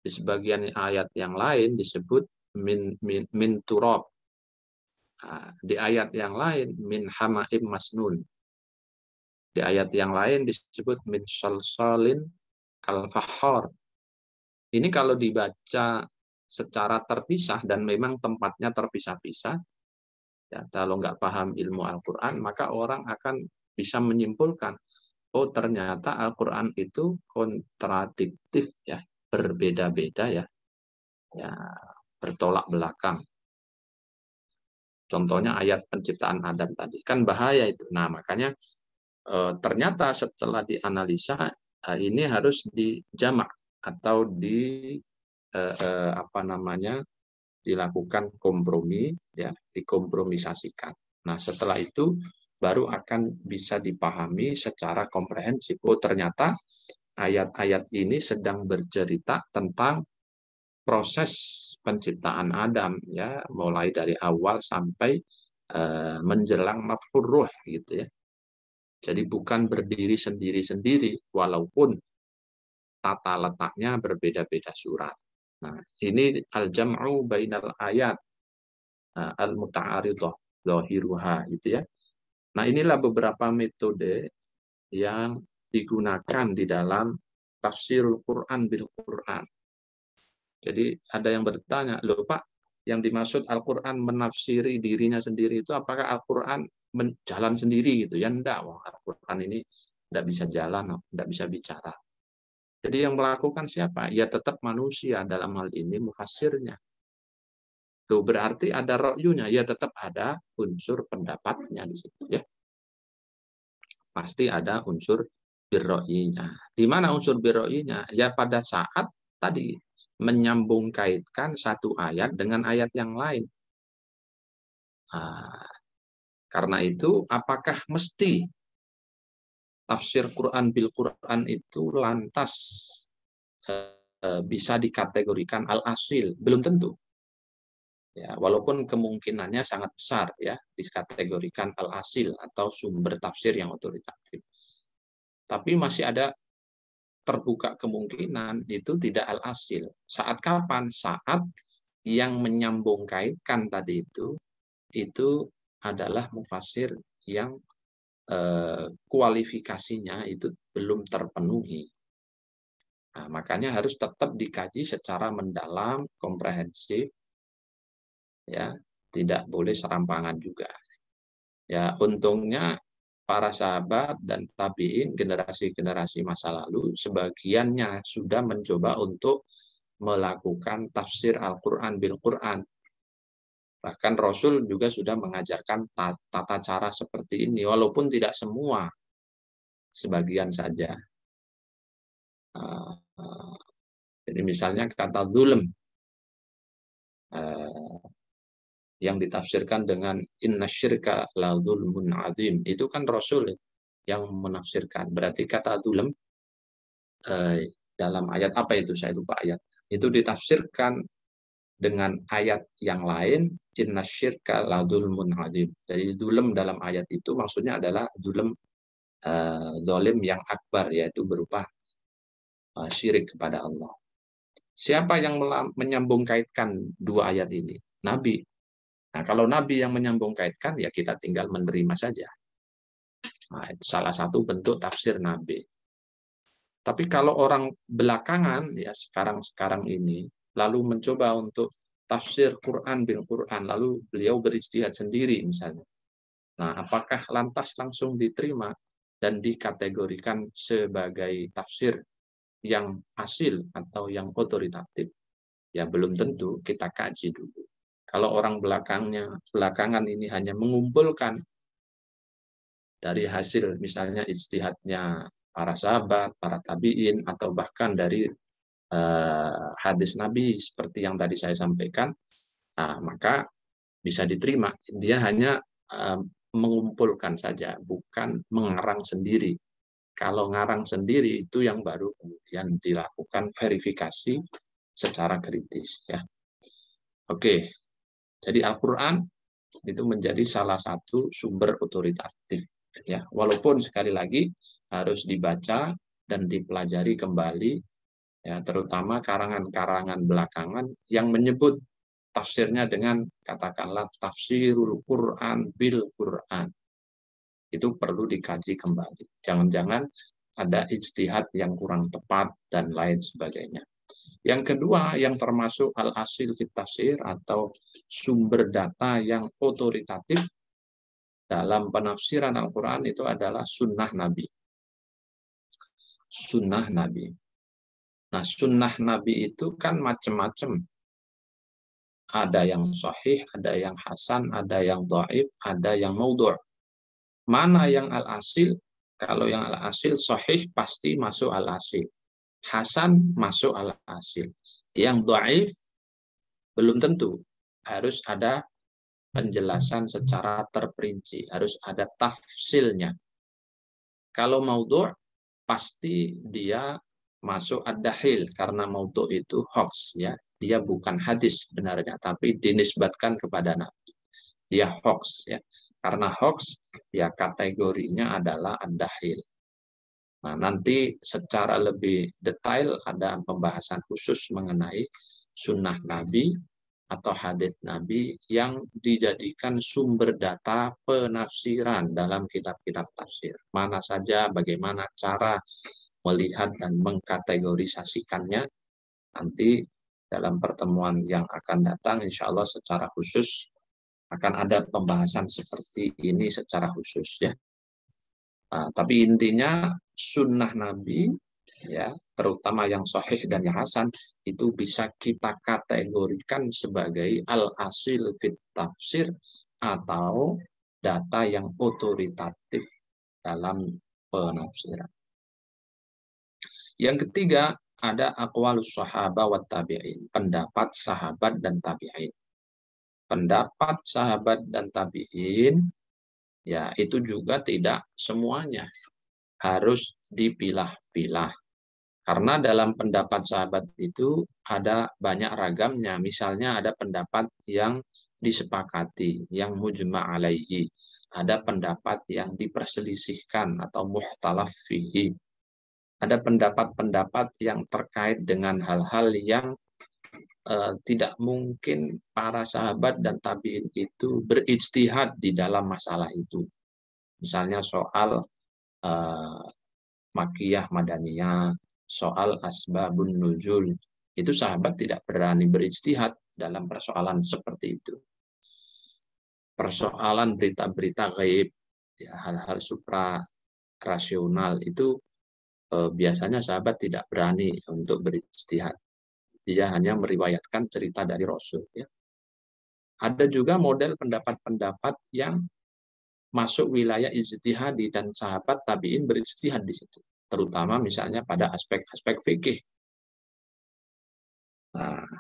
Di sebagian ayat yang lain disebut min turab. Di ayat yang lain min hama'im masnun. Di ayat yang lain disebut min salsalin kal fahhar. Ini kalau dibaca secara terpisah dan memang tempatnya terpisah-pisah, ya, kalau nggak paham ilmu Al-Quran, maka orang akan bisa menyimpulkan, oh ternyata Al-Quran itu kontradiktif, ya, berbeda-beda, ya, bertolak belakang. Contohnya ayat penciptaan Adam tadi, kan bahaya itu. Nah, makanya ternyata setelah dianalisa, ini harus dijamak atau dilakukan kompromi, ya, dikompromisasikan. Nah, setelah itu baru akan bisa dipahami secara komprehensif. Oh, ternyata ayat-ayat ini sedang bercerita tentang proses penciptaan Adam, ya, mulai dari awal sampai menjelang nafkhur ruh, gitu ya. Jadi bukan berdiri sendiri-sendiri, walaupun tata letaknya berbeda-beda surat. Nah, ini al-jam'u bainal ayat al-muta'aridah zahiruha, gitu ya. Nah, inilah beberapa metode yang digunakan di dalam tafsirul Quran bil Quran. Jadi ada yang bertanya, loh Pak, yang dimaksud Al-Quran menafsiri dirinya sendiri itu apakah Al-Quran jalan sendiri gitu? Ya enggak, Al-Quran ini tidak bisa jalan, tidak bisa bicara. Jadi yang melakukan siapa? Ya tetap manusia, dalam hal ini mufassirnya. Itu berarti ada ro'yunya, ya tetap ada unsur pendapatnya di situ, ya. Pasti ada unsur birro'inya. Di mana unsur birro'inya? Ya pada saat tadi menyambung kaitkan satu ayat dengan ayat yang lain. Nah, karena itu apakah mesti tafsir Quran bil Quran itu lantas bisa dikategorikan al-asil? Belum tentu. Ya, walaupun kemungkinannya sangat besar, ya, dikategorikan al-asil atau sumber tafsir yang otoritatif. Tapi masih ada terbuka kemungkinan itu tidak al-asil. Saat kapan? Saat yang menyambung kaitkan tadi itu adalah mufassir yang kualifikasinya itu belum terpenuhi. Nah, makanya harus tetap dikaji secara mendalam, komprehensif, ya, tidak boleh serampangan juga. Ya, untungnya para sahabat dan tabi'in generasi-generasi masa lalu sebagiannya sudah mencoba untuk melakukan tafsir Al-Quran bil Quran. Bahkan Rasul juga sudah mengajarkan tata cara seperti ini, walaupun tidak semua, sebagian saja. Jadi misalnya kata zulm yang ditafsirkan dengan inna syirka la zulmun azim, itu kan Rasul yang menafsirkan. Berarti kata zulm dalam ayat apa itu, saya lupa ayat, itu ditafsirkan dengan ayat yang lain, inna syirka la zulmun azim. Jadi zulm dalam ayat itu maksudnya adalah zulm zalim yang akbar, yaitu berupa syirik kepada Allah. Siapa yang menyambung kaitkan dua ayat ini? Nabi. Nah, kalau Nabi yang menyambung kaitkan, ya kita tinggal menerima saja. Nah, itu salah satu bentuk tafsir Nabi. Tapi kalau orang belakangan, ya sekarang ini, lalu mencoba untuk tafsir Quran bil Quran, lalu beliau berijtihad sendiri misalnya. Nah, apakah lantas langsung diterima? dan dikategorikan sebagai tafsir yang asil atau yang otoritatif, ya belum tentu. Kita kaji dulu. Kalau orang belakangan ini hanya mengumpulkan dari hasil misalnya ijtihadnya para sahabat, para tabi'in, atau bahkan dari hadis Nabi seperti yang tadi saya sampaikan, nah, maka bisa diterima. Dia hanya mengumpulkan saja, bukan mengarang sendiri. Kalau ngarang sendiri itu yang baru kemudian dilakukan verifikasi secara kritis, ya. Oke, jadi Al-Quran itu menjadi salah satu sumber otoritatif, ya. Walaupun sekali lagi harus dibaca dan dipelajari kembali, ya, terutama karangan-karangan belakangan yang menyebut tafsirnya dengan katakanlah tafsirul Quran bil Quran. Itu perlu dikaji kembali. Jangan-jangan ada ijtihad yang kurang tepat dan lain sebagainya. Yang kedua, yang termasuk al-asil fit tafsir atau sumber data yang otoritatif dalam penafsiran Al-Quran itu adalah sunnah Nabi. Sunnah Nabi. Nah, sunnah Nabi itu kan macam-macam. Ada yang sahih, ada yang hasan, ada yang dhaif, ada yang maudhu'. Mana yang al-asil? Kalau yang al-asil sahih pasti masuk al-asil. Hasan masuk al-asil. Yang dhaif belum tentu. Harus ada penjelasan secara terperinci. Harus ada tafsilnya. Kalau maudhu' pasti dia masuk ad-dahil, karena maudhu' itu hoax, ya. Dia bukan hadis sebenarnya, tapi dinisbatkan kepada Nabi. Dia hoax, ya. Karena hoax, ya kategorinya adalah ad-dahil. Nah, nanti secara lebih detail ada pembahasan khusus mengenai sunnah Nabi atau hadits Nabi yang dijadikan sumber data penafsiran dalam kitab-kitab tafsir. Mana saja, bagaimana cara melihat dan mengkategorisasikannya. Nanti dalam pertemuan yang akan datang, insya Allah secara khusus akan ada pembahasan seperti ini secara khusus, ya. Nah, tapi intinya sunnah Nabi, ya, terutama yang sahih dan yang hasan, itu bisa kita kategorikan sebagai al-asil fit tafsir atau data yang otoritatif dalam penafsiran. Yang ketiga, ada aqwalus sahabah wa tabi'in, pendapat sahabat dan tabi'in. Pendapat sahabat dan tabi'in, ya, itu juga tidak semuanya harus dipilah-pilah. Karena dalam pendapat sahabat itu ada banyak ragamnya. Misalnya ada pendapat yang disepakati, yang mujma' alaihi. Ada pendapat yang diperselisihkan atau muhtalaf fihi. Ada pendapat-pendapat yang terkait dengan hal-hal yang tidak mungkin para sahabat dan tabi'in itu berijtihad di dalam masalah itu. Misalnya soal makiyah madaniyah, soal asbabun nuzul, itu sahabat tidak berani berijtihad dalam persoalan seperti itu. Persoalan berita-berita gaib, ya, hal-hal supra rasional itu biasanya sahabat tidak berani untuk berijtihad. Dia hanya meriwayatkan cerita dari Rasul, ya. Ada juga model pendapat-pendapat yang masuk wilayah ijtihadi dan sahabat tabi'in berijtihad di situ, terutama misalnya pada aspek-aspek fikih. Nah,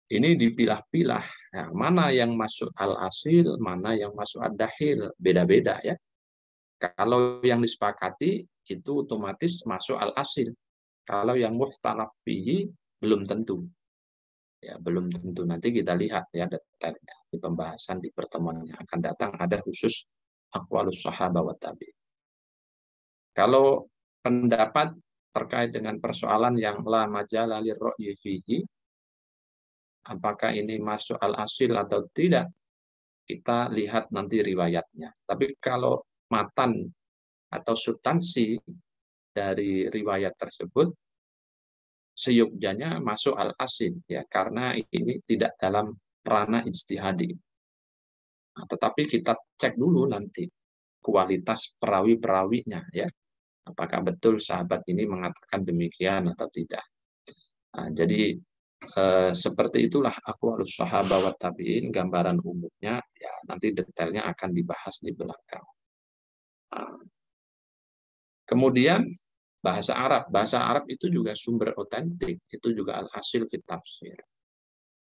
ini dipilah-pilah, ya, mana yang masuk al-asil, mana yang masuk ad-dahil, beda-beda, ya. Kalau yang disepakati itu otomatis masuk al-asil. Kalau yang mukhtalaf fihi belum tentu. Ya, belum tentu. Nanti kita lihat, ya, detailnya di pembahasan di pertemuan yang akan datang, ada khusus aqwalus sahabah wa tabi'in. Kalau pendapat terkait dengan persoalan yang la majala lirra'yi fihi, apakah ini masuk al-asil atau tidak, kita lihat nanti riwayatnya. Tapi kalau matan atau substansi dari riwayat tersebut, seyogjanya masuk al-asil, ya, karena ini tidak dalam ranah ijtihadi. Nah, tetapi kita cek dulu nanti kualitas perawi-perawinya, ya. Apakah betul sahabat ini mengatakan demikian atau tidak. Nah, jadi seperti itulah aqwalus sahabah wa tabi'in, gambaran umumnya, ya nanti detailnya akan dibahas di belakang. Kemudian bahasa Arab itu juga sumber otentik, itu juga al-hasil fit tafsir.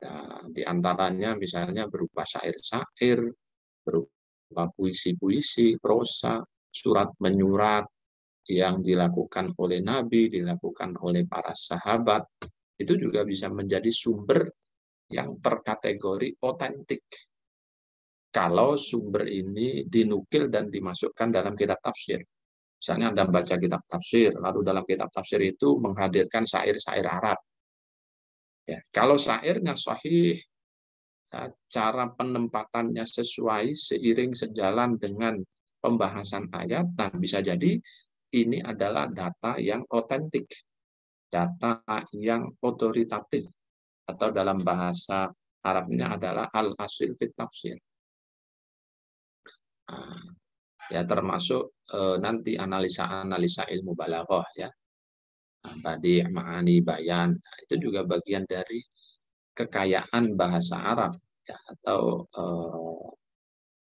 Nah, di antaranya misalnya berupa syair-syair, berupa puisi-puisi, prosa, surat menyurat yang dilakukan oleh Nabi, dilakukan oleh para sahabat, itu juga bisa menjadi sumber yang terkategori otentik. Kalau sumber ini dinukil dan dimasukkan dalam kitab tafsir. Misalnya Anda baca kitab tafsir, lalu dalam kitab tafsir itu menghadirkan syair-syair Arab. Ya, kalau syairnya sahih, cara penempatannya sesuai, seiring sejalan dengan pembahasan ayat, nah bisa jadi ini adalah data yang otentik, data yang otoritatif, atau dalam bahasa Arabnya adalah al-asil fit tafsir. Ya, termasuk nanti analisa-analisa ilmu balaghah, ya, badi', ma'ani, bayan, nah, itu juga bagian dari kekayaan bahasa Arab, ya, atau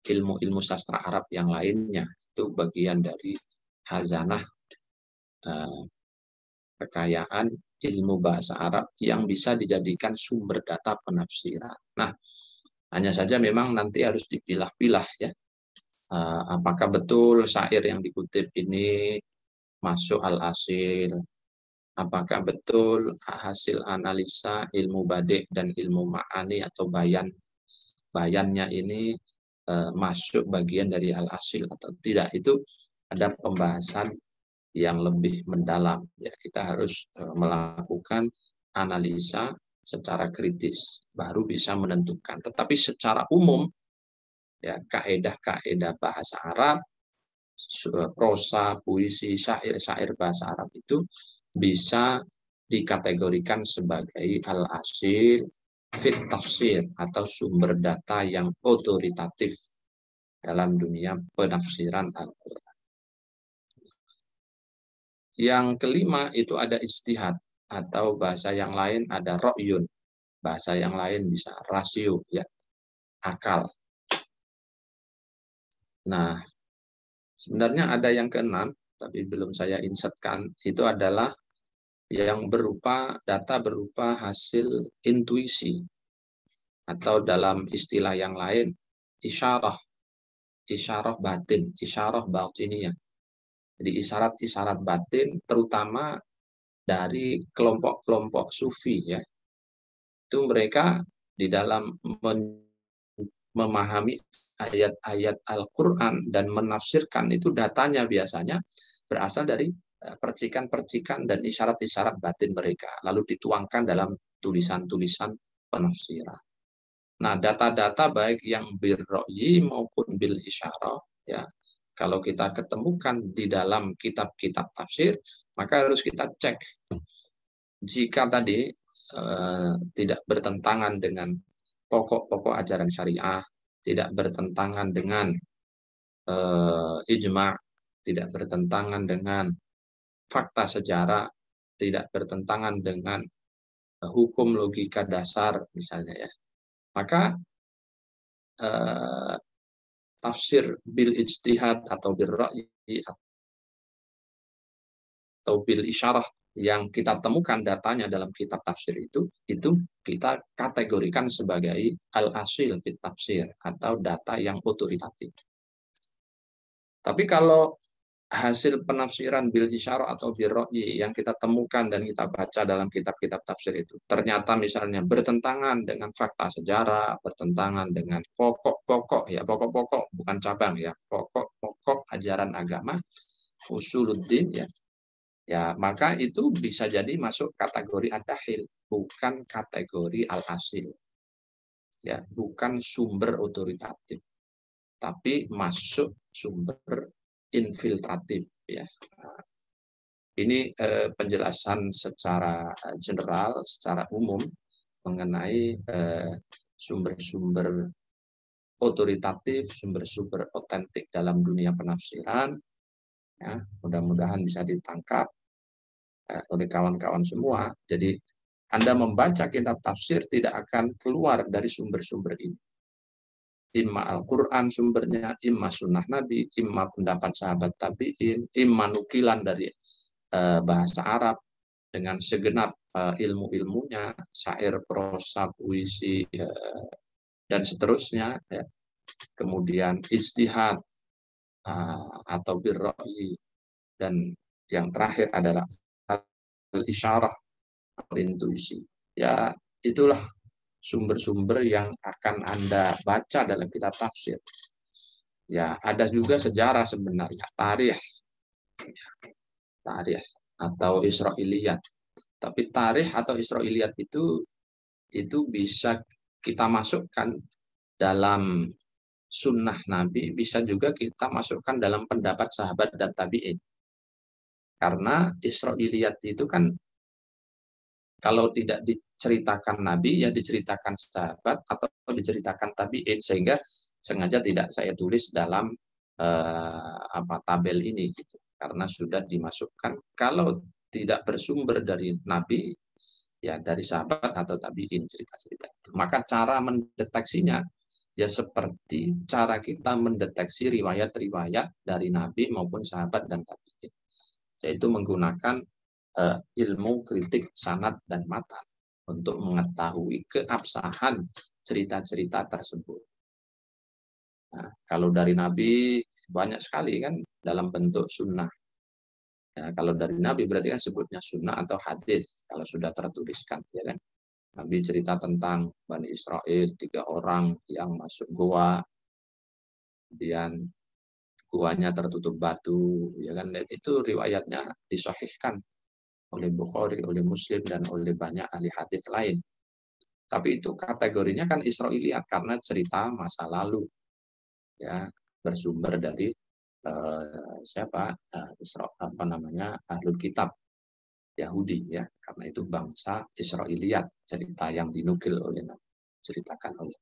ilmu-ilmu sastra Arab yang lainnya, itu bagian dari khazanah kekayaan ilmu bahasa Arab yang bisa dijadikan sumber data penafsiran. Nah, hanya saja memang nanti harus dipilah-pilah, ya. Apakah betul syair yang dikutip ini masuk al-asil? Apakah betul hasil analisa ilmu badi' dan ilmu ma'ani atau bayannya ini masuk bagian dari al-asil atau tidak? Itu ada pembahasan yang lebih mendalam. Ya, kita harus melakukan analisa secara kritis, baru bisa menentukan. Tetapi secara umum, ya, kaedah-kaedah bahasa Arab, prosa, puisi, syair-syair bahasa Arab itu bisa dikategorikan sebagai al-asil fit tafsir, atau sumber data yang otoritatif dalam dunia penafsiran Al-Quran. Yang kelima itu ada ijtihad, atau bahasa yang lain ada ra'yun, bahasa yang lain bisa rasio, ya, akal. Nah, sebenarnya ada yang keenam, tapi belum saya insertkan, itu adalah yang berupa data berupa hasil intuisi, atau dalam istilah yang lain isyarah batin, isyarah batiniyah. Jadi isyarat-isyarat batin, terutama dari kelompok-kelompok sufi, ya. Itu mereka di dalam memahami ayat-ayat Al-Quran dan menafsirkan, itu datanya biasanya berasal dari percikan-percikan dan isyarat-isyarat batin mereka, lalu dituangkan dalam tulisan-tulisan penafsiran. Nah, data-data baik yang bil ra'yi maupun bil isyarah, ya, kalau kita ketemukan di dalam kitab-kitab tafsir, maka harus kita cek. Jika tadi tidak bertentangan dengan pokok-pokok ajaran syariah, tidak bertentangan dengan ijma', tidak bertentangan dengan fakta sejarah, tidak bertentangan dengan hukum logika dasar misalnya, ya, maka tafsir bil ijtihad atau bil ra'yi atau bil isyarah yang kita temukan datanya dalam kitab tafsir itu kita kategorikan sebagai al-asil fit tafsir, atau data yang otoritatif. Tapi kalau hasil penafsiran bil isyarah atau bil ra'yi yang kita temukan dan kita baca dalam kitab-kitab tafsir itu ternyata misalnya bertentangan dengan fakta sejarah, bertentangan dengan pokok-pokok, ya, pokok-pokok bukan cabang, ya, pokok-pokok ajaran agama, usuluddin, ya, ya, maka itu bisa jadi masuk kategori ad-dakhil, bukan kategori al-asil, ya, bukan sumber otoritatif, tapi masuk sumber infiltratif, ya. Ini penjelasan secara general, secara umum mengenai sumber-sumber otoritatif, sumber-sumber otentik dalam dunia penafsiran. Ya, mudah-mudahan bisa ditangkap oleh kawan-kawan semua. Jadi Anda membaca kitab tafsir tidak akan keluar dari sumber-sumber ini. Imma Al-Quran sumbernya, imma sunnah Nabi, imma pendapat sahabat tabi'in, imma nukilan dari bahasa Arab dengan segenap ilmu-ilmunya, syair, prosa, puisi, dan seterusnya. Ya. Kemudian ijtihad atau birra'yi, dan yang terakhir adalah al-isyarah, intuisi. Ya, itulah sumber-sumber yang akan Anda baca dalam kitab tafsir. Ya, ada juga sejarah sebenarnya, tarikh atau Israiliyat. Tapi tarikh atau Israiliyat itu bisa kita masukkan dalam sunnah Nabi, bisa juga kita masukkan dalam pendapat sahabat dan tabi'in. Karena Israiliyat itu kan kalau tidak diceritakan Nabi, ya diceritakan sahabat atau diceritakan tabi'in, sehingga sengaja tidak saya tulis dalam tabel ini gitu. Karena sudah dimasukkan kalau tidak bersumber dari Nabi, ya dari sahabat atau tabi'in cerita-cerita itu. Maka cara mendeteksinya ya seperti cara kita mendeteksi riwayat-riwayat dari Nabi maupun sahabat dan tabi'in, yaitu menggunakan ilmu kritik sanad dan matan untuk mengetahui keabsahan cerita-cerita tersebut. Nah, kalau dari Nabi banyak sekali kan dalam bentuk sunnah. Ya, kalau dari Nabi berarti kan sebutnya sunnah atau hadis kalau sudah tertuliskan, ya kan. Nabi cerita tentang Bani Israel, 3 orang yang masuk goa, kemudian guanya tertutup batu, ya kan. Itu riwayatnya disahihkan oleh Bukhari, oleh Muslim, dan oleh banyak ahli hadis lain. Tapi itu kategorinya kan Israiliyat karena cerita masa lalu, ya, bersumber dari ahlul kitab Yahudi, ya, karena itu bangsa Israiliyat, cerita yang dinukil oleh Nabi, ceritakan oleh.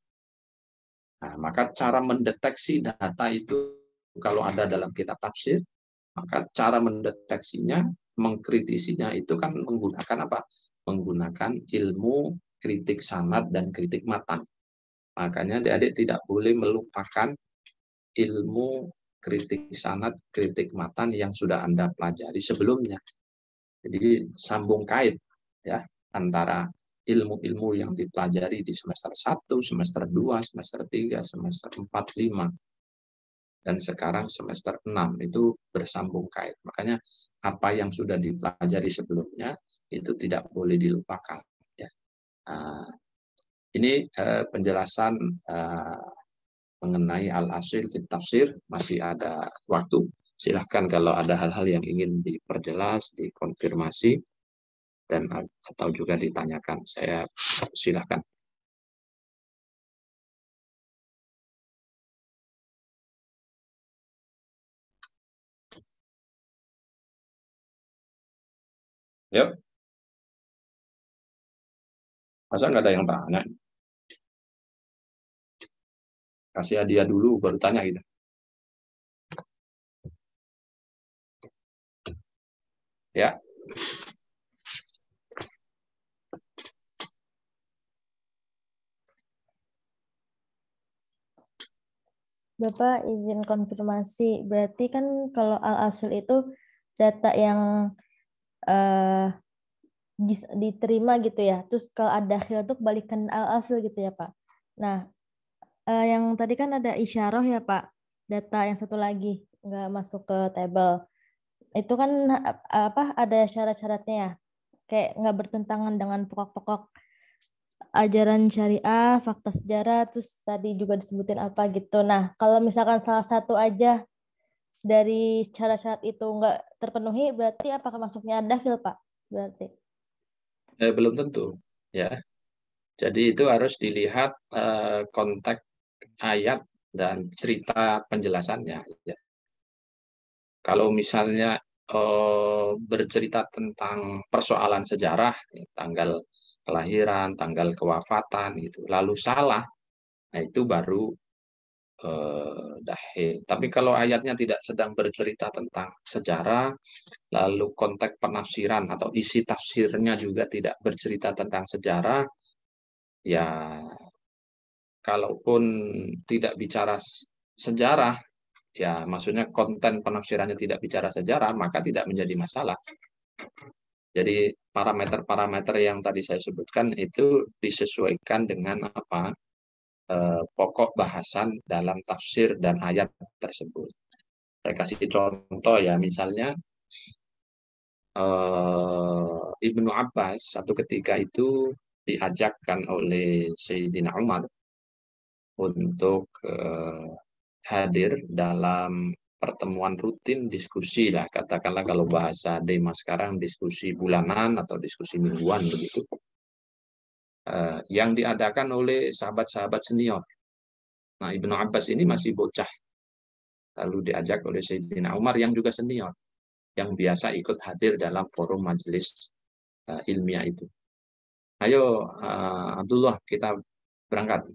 Nah, maka cara mendeteksi data itu kalau ada dalam kitab tafsir, maka cara mendeteksinya, mengkritisinya itu kan menggunakan apa? Menggunakan ilmu kritik sanad dan kritik matan. Makanya adik-adik tidak boleh melupakan ilmu kritik sanad, kritik matan yang sudah Anda pelajari sebelumnya. Jadi sambung kait ya antara ilmu-ilmu yang dipelajari di semester 1, semester 2, semester 3, semester 4, 5. Dan sekarang semester 6 itu bersambung kait. Makanya apa yang sudah dipelajari sebelumnya itu tidak boleh dilupakan. Ya. Ini penjelasan mengenai al-asil fit tafsir. Masih ada waktu. Silahkan kalau ada hal-hal yang ingin diperjelas, dikonfirmasi, dan atau juga ditanyakan. Saya silahkan. Yuk. Masa nggak ada yang tanya? Kasih hadiah dulu, baru tanya gitu. Ya. Bapak izin konfirmasi, berarti kan kalau al-asil itu data yang diterima gitu ya, terus kalau ada khilaf itu kebalikan al-asil gitu ya Pak. Nah, yang tadi kan ada isyarah ya Pak, data yang satu lagi nggak masuk ke tabel. Itu kan ada syarat-syaratnya ya, kayak nggak bertentangan dengan pokok-pokok ajaran syariah, fakta sejarah, terus tadi juga disebutin apa gitu. Nah, kalau misalkan salah satu aja dari syarat-syarat itu nggak terpenuhi, berarti apakah masuknya dakhil, Pak? Berarti? Belum tentu, ya. Jadi itu harus dilihat konteks ayat dan cerita penjelasannya. Ya. Kalau misalnya bercerita tentang persoalan sejarah, tanggal kelahiran, tanggal kewafatan, gitu, lalu salah, nah itu baru dahil. Tapi kalau ayatnya tidak sedang bercerita tentang sejarah, lalu konteks penafsiran atau isi tafsirnya juga tidak bercerita tentang sejarah, ya kalaupun tidak bicara sejarah, ya maksudnya konten penafsirannya tidak bicara sejarah, maka tidak menjadi masalah. Jadi parameter-parameter yang tadi saya sebutkan itu disesuaikan dengan apa pokok bahasan dalam tafsir dan ayat tersebut. Saya kasih contoh ya, misalnya Ibnu Abbas satu ketika itu diajakkan oleh Sayyidina Umar untuk hadir dalam pertemuan rutin diskusi lah, katakanlah kalau bahasa Dema sekarang diskusi bulanan atau diskusi mingguan begitu, yang diadakan oleh sahabat-sahabat senior. Nah, Ibnu Abbas ini masih bocah, lalu diajak oleh Sayyidina Umar yang juga senior, yang biasa ikut hadir dalam forum majelis ilmiah itu. Ayo Abdullah, kita berangkat.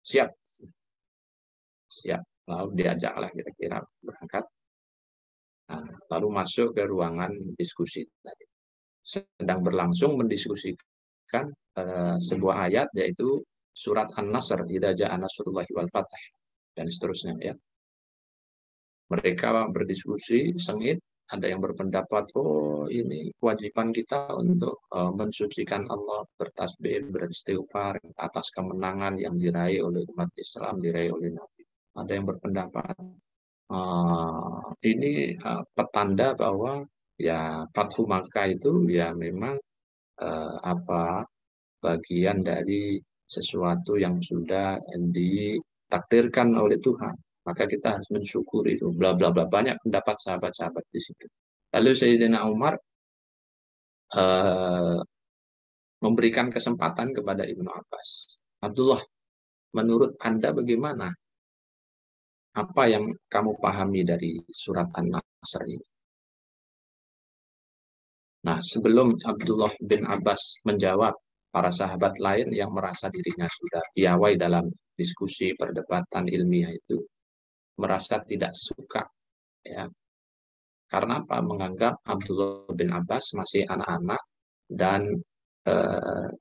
Siap. Lalu diajaklah kira-kira berangkat. Lalu masuk ke ruangan diskusi tadi. Sedang berlangsung mendiskusikan sebuah ayat, yaitu surat An-Nasr, idza jaa nasrullahi wal fath, dan seterusnya ya. Mereka berdiskusi sengit, ada yang berpendapat, oh ini kewajiban kita untuk mensucikan Allah, bertasbih, beristighfar atas kemenangan yang diraih oleh umat Islam, diraih oleh Nabi. Ada yang berpendapat ini petanda bahwa ya Fathu Makkah itu ya memang bagian dari sesuatu yang sudah ditakdirkan oleh Tuhan. Maka kita harus mensyukuri itu, bla bla bla, banyak pendapat sahabat-sahabat di situ. Lalu Sayyidina Umar memberikan kesempatan kepada Ibnu Abbas. Abdullah, menurut Anda bagaimana? Apa yang kamu pahami dari surat An-Nasr ini? Nah, sebelum Abdullah bin Abbas menjawab, para sahabat lain yang merasa dirinya sudah piawai dalam diskusi perdebatan ilmiah itu merasa tidak suka, ya. Karena apa? Menganggap Abdullah bin Abbas masih anak-anak dan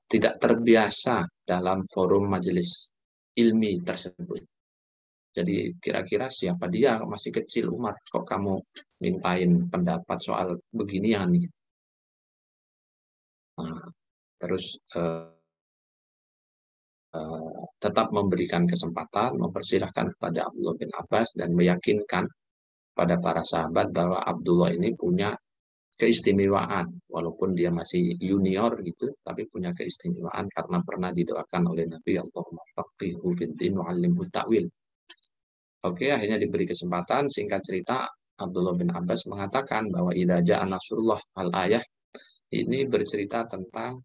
tidak terbiasa dalam forum majelis ilmi tersebut. Jadi kira-kira siapa dia, masih kecil Umar, kok kamu mintain pendapat soal beginian gitu. Nah, terus tetap memberikan kesempatan, mempersilahkan kepada Abdullah bin Abbas dan meyakinkan pada para sahabat bahwa Abdullah ini punya keistimewaan, walaupun dia masih junior gitu, tapi punya keistimewaan karena pernah didoakan oleh Nabi, Allahumma faqihu fiddin wa 'allimhu ta'wil. Oke, akhirnya diberi kesempatan. Singkat cerita, Abdullah bin Abbas mengatakan bahwa idza ja'a nasrullah al-ayah ini bercerita tentang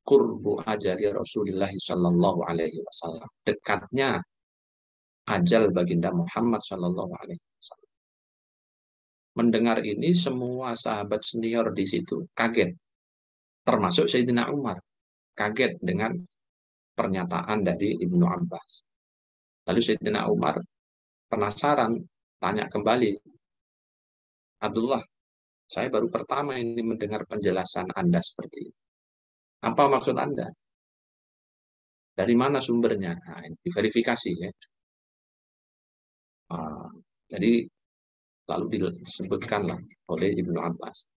qurbu ajali Rasulullah sallallahu alaihi wasallam. Dekatnya ajal baginda Muhammad sallallahu alaihi wasallam. Mendengar ini semua sahabat senior di situ kaget. Termasuk Sayyidina Umar. Kaget dengan pernyataan dari Ibnu Abbas. Lalu Sayyidina Umar penasaran, tanya kembali, Abdullah, saya baru pertama ini mendengar penjelasan Anda seperti ini. Apa maksud Anda? Dari mana sumbernya? Nah, ini diverifikasi ya. Jadi lalu disebutkanlah oleh Ibnu Abbas.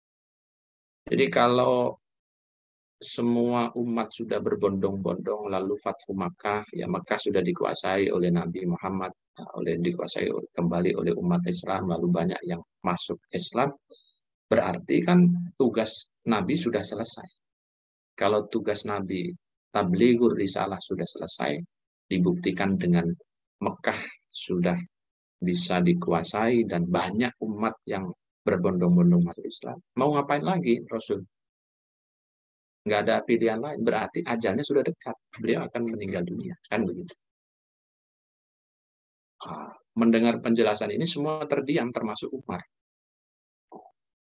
Jadi kalau semua umat sudah berbondong-bondong lalu Fathu Makkah, ya Makkah sudah dikuasai oleh Nabi Muhammad, dikuasai kembali oleh umat Islam, lalu banyak yang masuk Islam, berarti kan tugas Nabi sudah selesai. Kalau tugas Nabi tablighur risalah sudah selesai, dibuktikan dengan Mekah sudah bisa dikuasai dan banyak umat yang berbondong-bondong masuk Islam. Mau ngapain lagi Rasul? Nggak ada pilihan lain, berarti ajalnya sudah dekat. Beliau akan meninggal dunia, kan begitu. Mendengar penjelasan ini semua terdiam, termasuk Umar.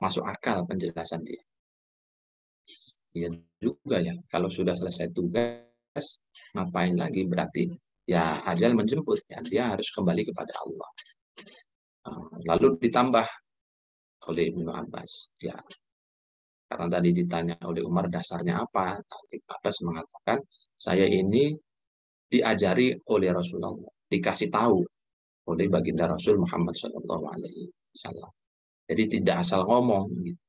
Masuk akal penjelasan dia. Iya juga ya, kalau sudah selesai tugas, ngapain lagi? Berarti ya ajal menjemput, ya, dia harus kembali kepada Allah. Lalu ditambah oleh Ibnu Abbas, ya, karena tadi ditanya oleh Umar dasarnya apa, Ibnu Abbas mengatakan, saya ini diajari oleh Rasulullah, dikasih tahu oleh baginda Rasul Muhammad SAW. Jadi tidak asal ngomong. Gitu.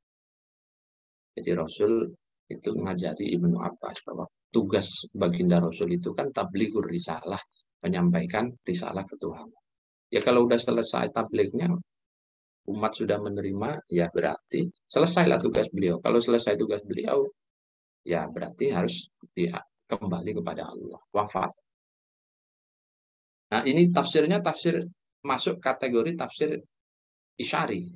Jadi Rasul itu mengajari Ibnu Abbas bahwa tugas baginda Rasul itu kan tablighur risalah, menyampaikan risalah ke Tuhan. Ya kalau udah selesai tablignya, umat sudah menerima, ya berarti selesailah tugas beliau. Kalau selesai tugas beliau, ya berarti harus dia kembali kepada Allah, wafat. Nah ini tafsirnya tafsir masuk kategori tafsir isyari.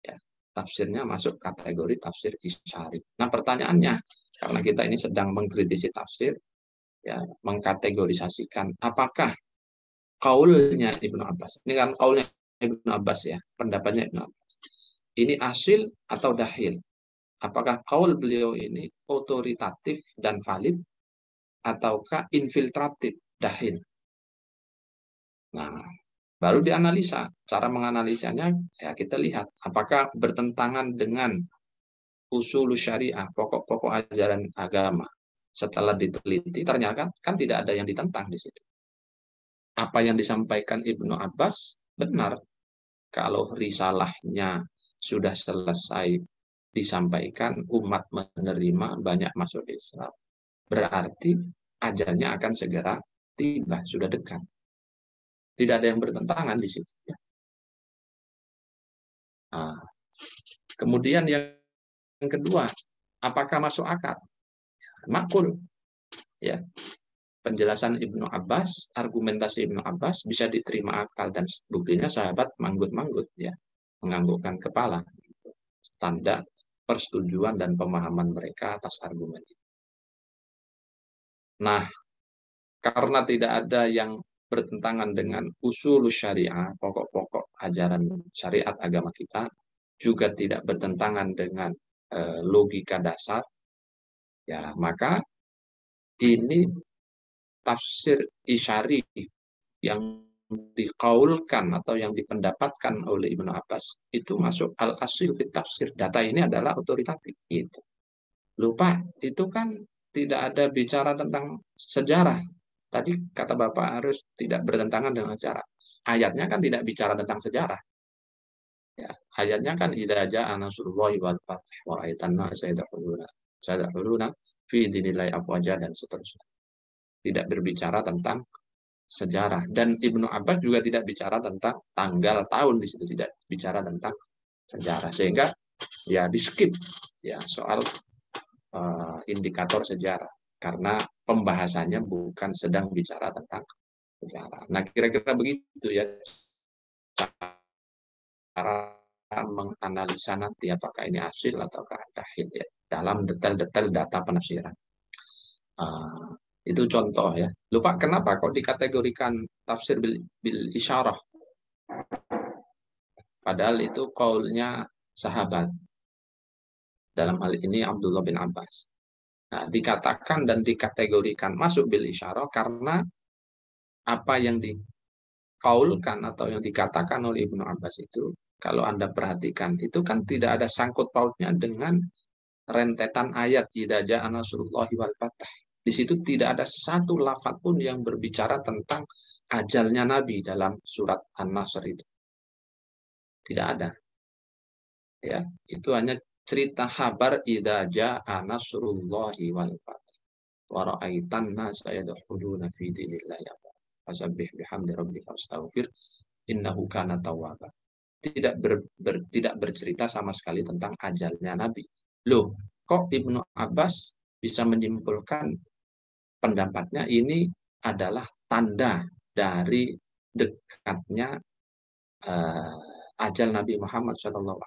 Ya, tafsirnya masuk kategori tafsir isyari. Nah pertanyaannya, karena kita ini sedang mengkritisi tafsir, ya mengkategorisasikan apakah kaulnya Ibnu Abbas. Ini kan kaulnya Ibnu Abbas ya, pendapatnya Ibnu Abbas. Ini asil atau dahil? Apakah kaul beliau ini otoritatif dan valid ataukah infiltratif, dahil? Nah, baru dianalisa. Cara menganalisanya ya kita lihat apakah bertentangan dengan usul syariah, pokok-pokok ajaran agama. Setelah diteliti ternyata kan tidak ada yang ditentang di situ. Apa yang disampaikan Ibnu Abbas benar. Kalau risalahnya sudah selesai disampaikan, umat menerima, banyak masuk Islam, berarti ajalnya akan segera tiba, sudah dekat. Tidak ada yang bertentangan di situ. Nah, kemudian yang kedua, apakah masuk akal? Makul. Ya, penjelasan Ibnu Abbas, argumentasi Ibnu Abbas bisa diterima akal dan buktinya sahabat manggut-manggut ya, menganggukkan kepala. Tanda persetujuan dan pemahaman mereka atas argumen itu. Nah, karena tidak ada yang bertentangan dengan usul syariah, pokok-pokok ajaran syariat agama kita, juga tidak bertentangan dengan logika dasar, ya maka ini tafsir isyari yang dikaulkan atau yang dipendapatkan oleh Ibnu Abbas itu masuk al-asil fit tafsir. Data ini adalah otoritatif. Gitu. Lupa, itu kan tidak ada bicara tentang sejarah. Tadi kata Bapak harus tidak bertentangan dengan sejarah. Ayatnya kan tidak bicara tentang sejarah. Ya, ayatnya kan idza jaa nasrullahi wal fath wa ra'aitan nasa yadkhuluna fi dinillahi afwaja dan seterusnya. Tidak berbicara tentang sejarah, dan Ibnu Abbas juga tidak bicara tentang tanggal tahun, di situ tidak bicara tentang sejarah, sehingga ya di skip ya soal indikator sejarah karena pembahasannya bukan sedang bicara tentang sejarah. Nah kira-kira begitu ya cara menganalisa nanti apakah ini hasil ataukah dahil ya dalam detail-detail data penafsiran. Itu contoh ya. Lupa kenapa kok dikategorikan tafsir bil isyarah. Padahal itu kaulnya sahabat. Dalam hal ini Abdullah bin Abbas. Nah, dikatakan dan dikategorikan masuk bil isyarah karena apa yang dikaulkan atau yang dikatakan oleh Ibnu Abbas itu, kalau Anda perhatikan, itu kan tidak ada sangkut pautnya dengan rentetan ayat idza jaa nasrullahi wal fath. Di situ tidak ada satu lafaz pun yang berbicara tentang ajalnya Nabi dalam surat An-Nasr itu. Tidak ada. Ya, itu hanya cerita kabar idza jaa nasrullahi wal fath wa ra'aitan nasa yadkhuluna fi dinillahi fasabbih bihamdi rabbika wastaghfir innahu kana tawwaba. Tidak bercerita sama sekali tentang ajalnya Nabi. Loh, kok Ibnu Abbas bisa menyimpulkan pendapatnya ini adalah tanda dari dekatnya ajal Nabi Muhammad SAW.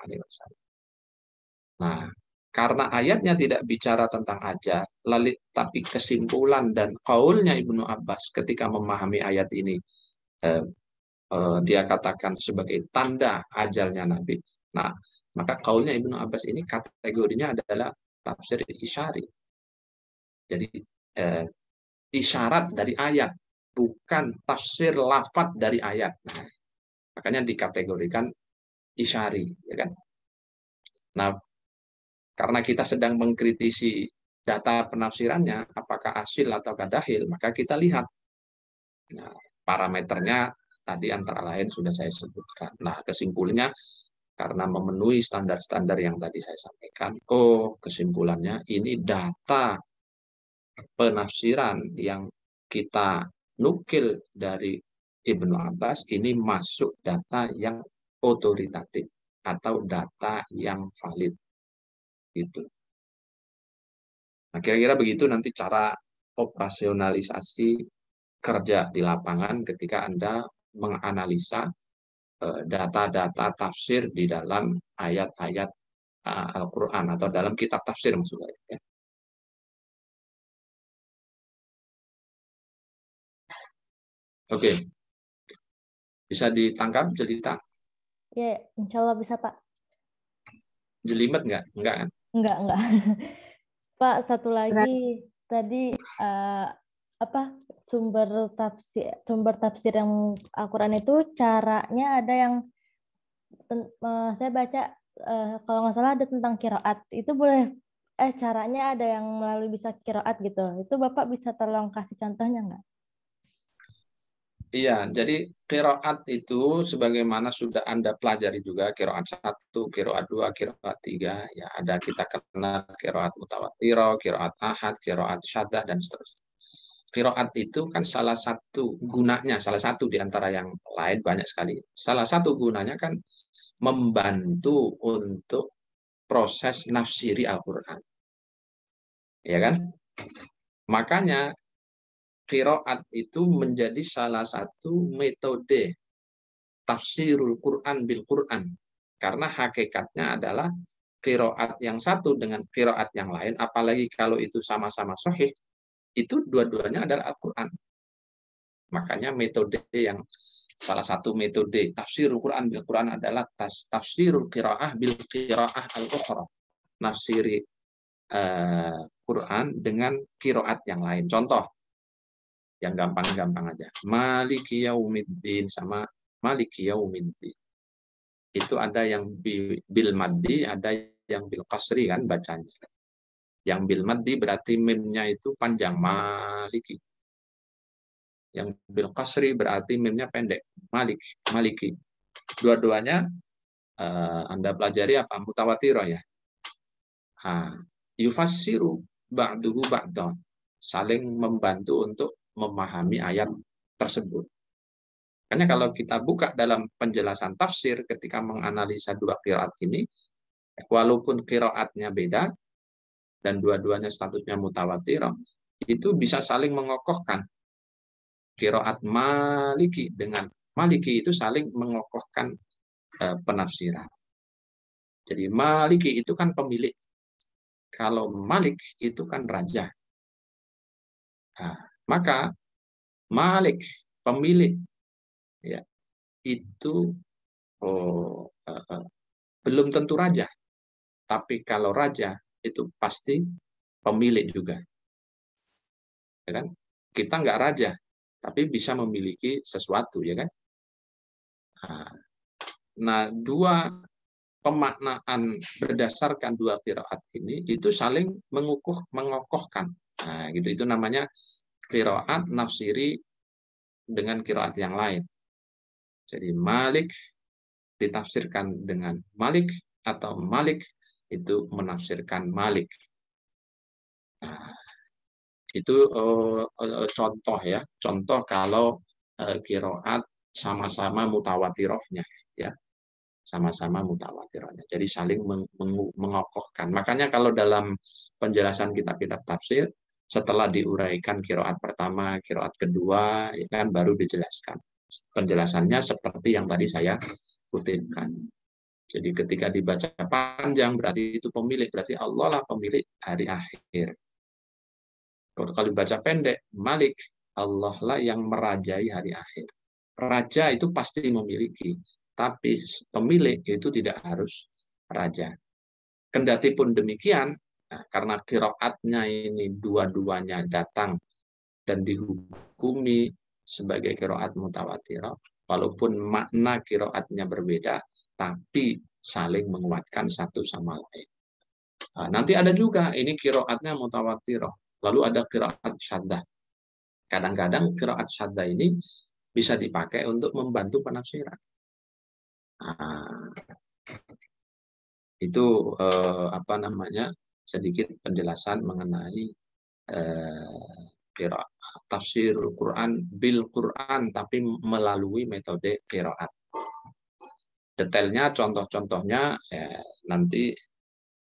Nah, karena ayatnya tidak bicara tentang ajal, lalu tapi kesimpulan dan kaulnya Ibnu Abbas ketika memahami ayat ini, dia katakan sebagai tanda ajalnya Nabi. Nah, maka kaulnya Ibnu Abbas ini kategorinya adalah tafsir isyari. Jadi isyarat dari ayat bukan tafsir lafadz dari ayat. Nah, makanya dikategorikan isyari, ya kan? Nah, karena kita sedang mengkritisi data penafsirannya, apakah asil atau dahil, maka kita lihat. Nah, parameternya tadi antara lain sudah saya sebutkan. Nah, kesimpulannya karena memenuhi standar-standar yang tadi saya sampaikan, kesimpulannya ini data penafsiran yang kita nukil dari Ibnu Abbas ini masuk data yang otoritatif atau data yang valid. Gitu. Nah, kira-kira begitu nanti cara operasionalisasi kerja di lapangan ketika Anda menganalisa data-data tafsir di dalam ayat-ayat Al-Quran atau dalam kitab tafsir maksudnya. Ya. Oke, bisa ditangkap jelita? Ya, insya Allah bisa Pak. Jelimet nggak? Enggak kan? Enggak. Pak, satu lagi tadi sumber tafsir yang Al-Quran itu caranya ada yang saya baca kalau nggak salah ada tentang qiraat. Itu boleh caranya ada yang melalui bisa qiraat gitu. Itu Bapak bisa tolong kasih contohnya nggak? Iya, jadi qiraat itu sebagaimana sudah Anda pelajari juga qiraat 1, qiraat 2, qiraat 3, ya ada kita kenal qiraat mutawatirah, qiraat ahad, qiraat syaddah dan seterusnya. Qiraat itu kan salah satu gunanya, salah satu di antara yang lain banyak sekali. Salah satu gunanya kan membantu untuk proses nafsiri Al-Qur'an. Ya kan? Makanya qiraat itu menjadi salah satu metode tafsirul Quran bil Quran. Karena hakikatnya adalah qiraat yang satu dengan qiraat yang lain, apalagi kalau itu sama-sama sahih, itu dua-duanya adalah Al-Quran. Makanya metode yang salah satu metode tafsirul Quran bil Quran adalah tafsirul qiraah bil qiraah al-ukhra. Nafsiri Quran dengan qiraat yang lain. Contoh yang gampang-gampang aja. Maliki yaumiddin sama Maliki yaumiddin. Itu ada yang bil maddi, ada yang bil qasri kan bacanya. Yang bil maddi berarti mimnya itu panjang, Maliki. Yang bil qasri berarti mimnya pendek, Maliki. Dua-duanya Anda pelajari apa? Mutawatirah ya. Yufassiru ba'duhu ba'dah. Saling membantu untuk memahami ayat tersebut. Makanya kalau kita buka dalam penjelasan tafsir ketika menganalisa dua qiraat ini, walaupun qiraatnya beda dan dua-duanya statusnya mutawatirah, itu bisa saling mengokohkan. Qiraat Maliki dengan Maliki itu saling mengokohkan penafsiran. Jadi Maliki itu kan pemilik. Kalau Malik itu kan raja. Nah, maka Malik pemilik ya itu belum tentu raja, tapi kalau raja itu pasti pemilik juga, ya kan? Kita nggak raja, tapi bisa memiliki sesuatu, ya kan? Nah, dua pemaknaan berdasarkan dua qiraat ini itu saling mengokohkan. Nah, gitu itu namanya qiraat nafsiri dengan qiraat yang lain. Jadi Malik ditafsirkan dengan Malik atau Malik itu menafsirkan Malik. Nah, itu contoh ya, contoh kalau qiraat sama-sama mutawatirahnya ya. Sama-sama mutawatirahnya. Jadi saling mengokohkan. Makanya kalau dalam penjelasan kitab-kitab tafsir setelah diuraikan qiraat pertama, qiraat kedua, ya kan baru dijelaskan. Penjelasannya seperti yang tadi saya kutipkan. Jadi ketika dibaca panjang berarti itu pemilik, berarti Allah lah pemilik hari akhir. Kalau dibaca pendek, Malik, Allah lah yang merajai hari akhir. Raja itu pasti memiliki, tapi pemilik itu tidak harus raja. Kendati pun demikian, karena qiraatnya ini dua-duanya datang dan dihukumi sebagai qiraat mutawatirah, walaupun makna qiraatnya berbeda, tapi saling menguatkan satu sama lain. Nah, nanti ada juga ini qiraatnya mutawatirah, lalu ada qiraat syaddah. Kadang-kadang qiraat syaddah ini bisa dipakai untuk membantu penafsiran. Nah, itu sedikit penjelasan mengenai qiraat tafsir Quran bil Quran, tapi melalui metode qiraat. Detailnya, contoh-contohnya nanti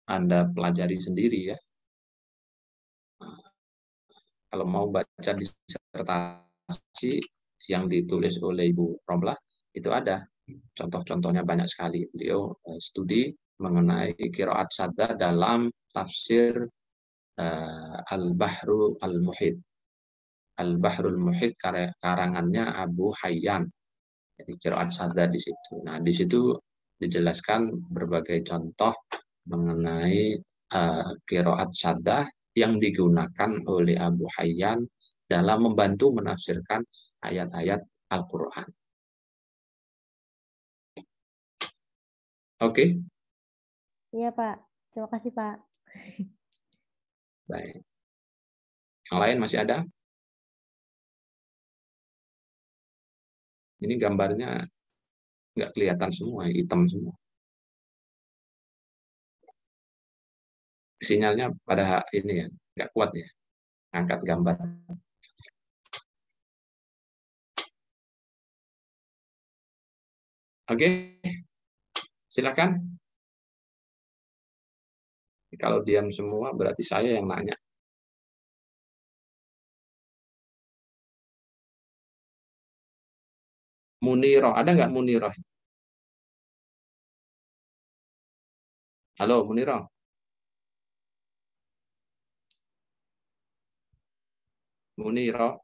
Anda pelajari sendiri ya. Kalau mau baca disertasi yang ditulis oleh Ibu Romlah, itu ada contoh-contohnya banyak sekali. Beliau studi mengenai qiraat syaddah dalam tafsir Al-Bahrul Al-Muhit. Al-Bahrul Muhit karangannya Abu Hayyan. Jadi qiraat syaddah di situ. Nah, di situ dijelaskan berbagai contoh mengenai qiraat syaddah yang digunakan oleh Abu Hayyan dalam membantu menafsirkan ayat-ayat Al-Quran. Oke? Iya, Pak. Terima kasih, Pak. Baik. Yang lain masih ada? Ini gambarnya nggak kelihatan semua, hitam semua. Sinyalnya pada ini ya, nggak kuat ya, angkat gambar. Oke, silakan. Kalau diam semua berarti saya yang nanya. Muniroh, ada nggak Muniroh? Halo, Muniroh. Muniroh.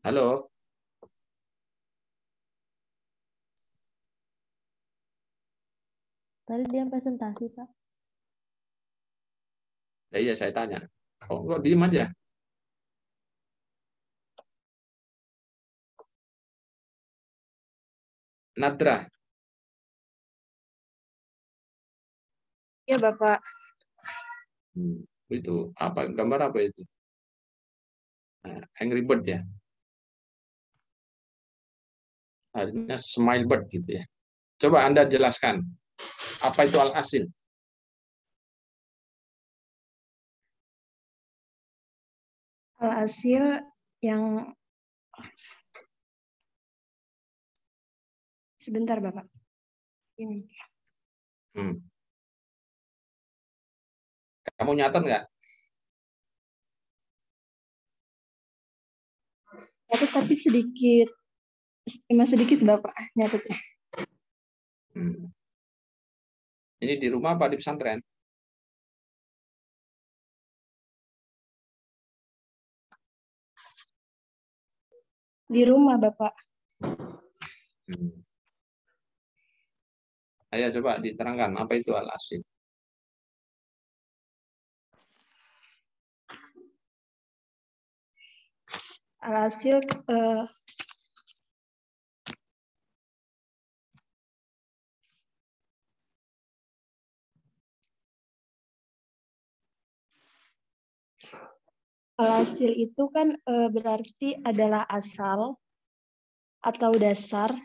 Halo. Tadi dia presentasi, Pak. Ya, iya, saya tanya. Oh, kok diem aja? Nadra. Ya, Bapak. Itu apa gambar apa itu? Angry Bird ya? Harusnya Smile Bird gitu ya. Coba Anda jelaskan. Apa itu al-asil? Al-asil yang sebentar, Bapak. Ini. Kamu nyatet nggak? Nyatet tapi sedikit. Cuma sedikit, Bapak, nyatetnya. Ini di rumah apa di pesantren? Di rumah, Bapak. Ayo coba diterangkan, apa itu al-asil? Alhasil alhasil itu kan berarti adalah asal atau dasar,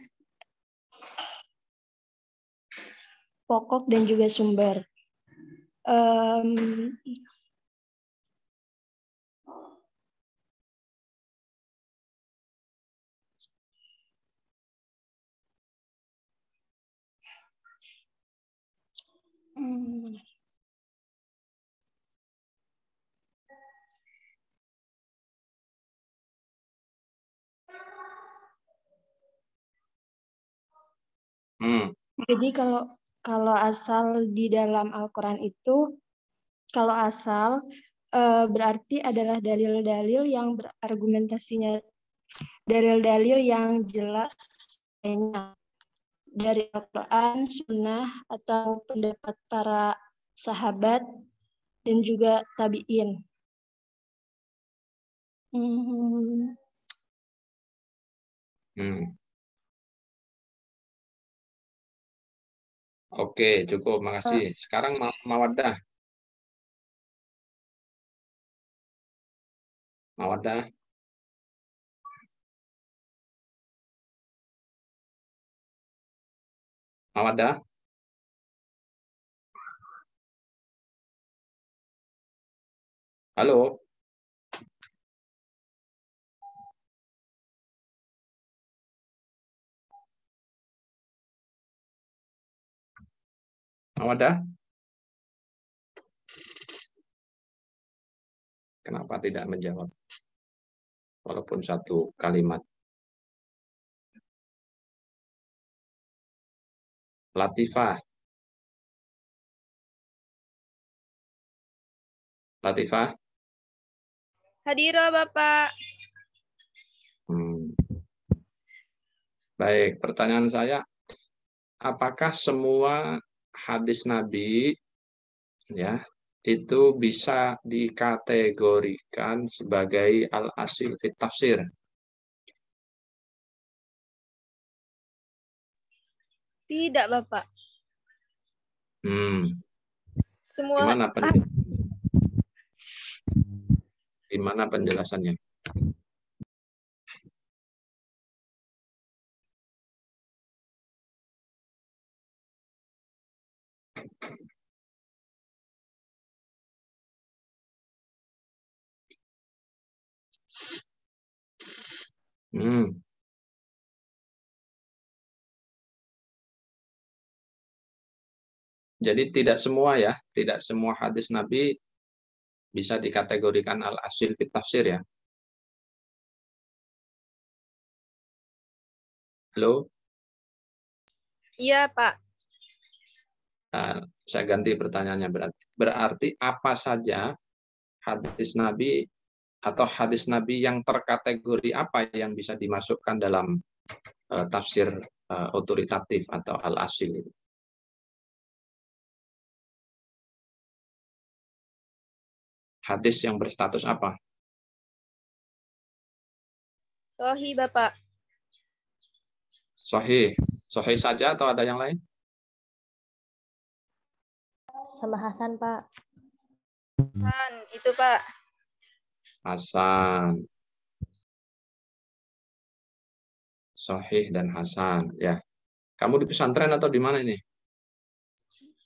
pokok dan juga sumber. Jadi kalau asal di dalam Al-Quran itu, kalau asal berarti adalah dalil-dalil yang berargumentasinya, dalil-dalil yang jelas dari Al-Quran, Sunnah, atau pendapat para sahabat dan juga tabi'in. Hmm. Oke, cukup. Makasih. Sekarang Mawaddah. Mawaddah. Mawaddah. Halo. Mawaddah. Kenapa tidak menjawab? Walaupun satu kalimat. Latifah. Latifah. Hadirah, Bapak. Baik, pertanyaan saya, apakah semua hadis Nabi ya itu bisa dikategorikan sebagai al-asil fit tafsir? Tidak, Bapak. Semua Gimana penjelasannya? Jadi tidak semua ya, tidak semua hadis Nabi bisa dikategorikan al-asil fit tafsir ya. Halo? Iya, Pak. Nah, saya ganti pertanyaannya berarti apa saja hadis Nabi atau hadis Nabi yang terkategori apa yang bisa dimasukkan dalam tafsir otoritatif atau al-asil itu? Hadis yang berstatus apa? Sahih, Bapak. Sahih. Sahih saja atau ada yang lain? Sama Hasan, Pak. Hasan, itu, Pak. Hasan. Sahih dan Hasan, ya. Kamu di pesantren atau di mana ini?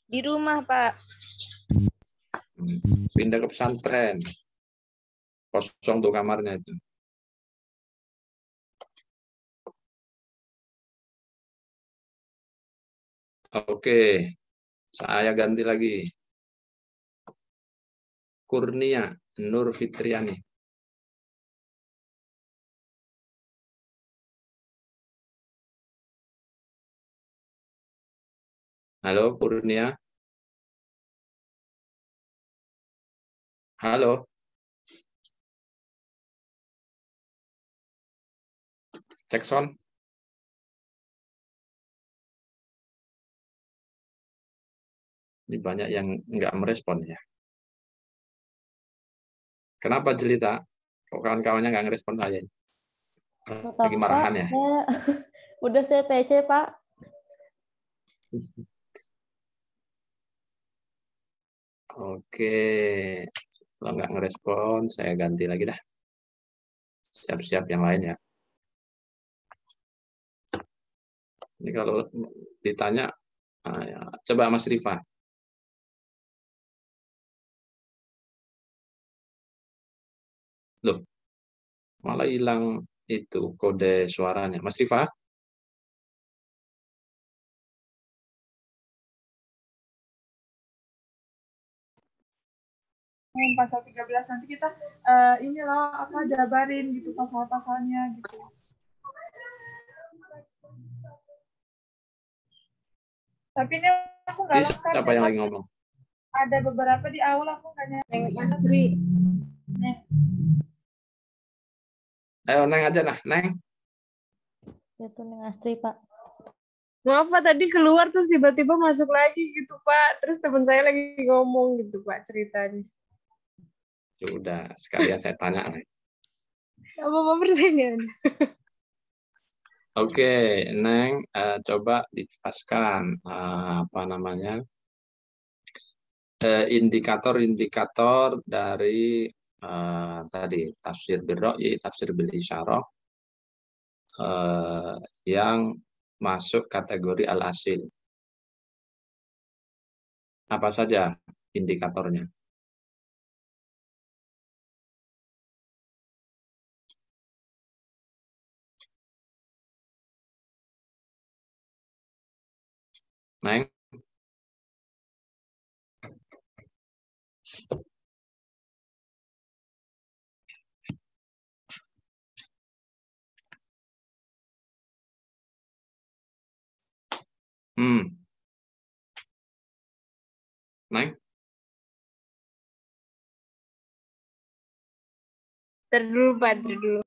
Di rumah, Pak. Pindah ke pesantren. Kosong tuh kamarnya itu. Oke, saya ganti lagi. Kurnia Nur Fitriani. Halo, Kurnia. Halo. Cek sound. Ini banyak yang nggak merespon ya. Kenapa Jelita? Kok kawan-kawannya nggak ngerespon saya? Lagi marahan ya? Udah saya PC, Pak. Oke. Kalau nggak ngerespon, saya ganti lagi dah. Siap-siap yang lain ya. Ini kalau ditanya, ya. Coba Mas Rifa. Loh, malah hilang itu kode suaranya. Mas Rifa? 13 nanti kita ini loh apa jabarin gitu pasal-pasalnya gitu. Tapi ini aku nggak lengkap. Siapa yang lagi ngomong? Ada beberapa di awal aku nggak nyampe. Astri. Ayo Neng aja lah, Neng. Itu Neng Astri, Pak. Maaf Pak, tadi keluar terus tiba-tiba masuk lagi gitu Pak. Terus teman saya lagi ngomong gitu Pak ceritanya. Sudah, sekalian saya tanya. Apa pertanyaan? Oke, Neng, coba dijelaskan apa namanya indikator-indikator dari tadi tafsir bil ra'yi, tafsir bil isyarah yang masuk kategori al-asil. Apa saja indikatornya? Neng? Neng? Terdulu Pak, terdulu.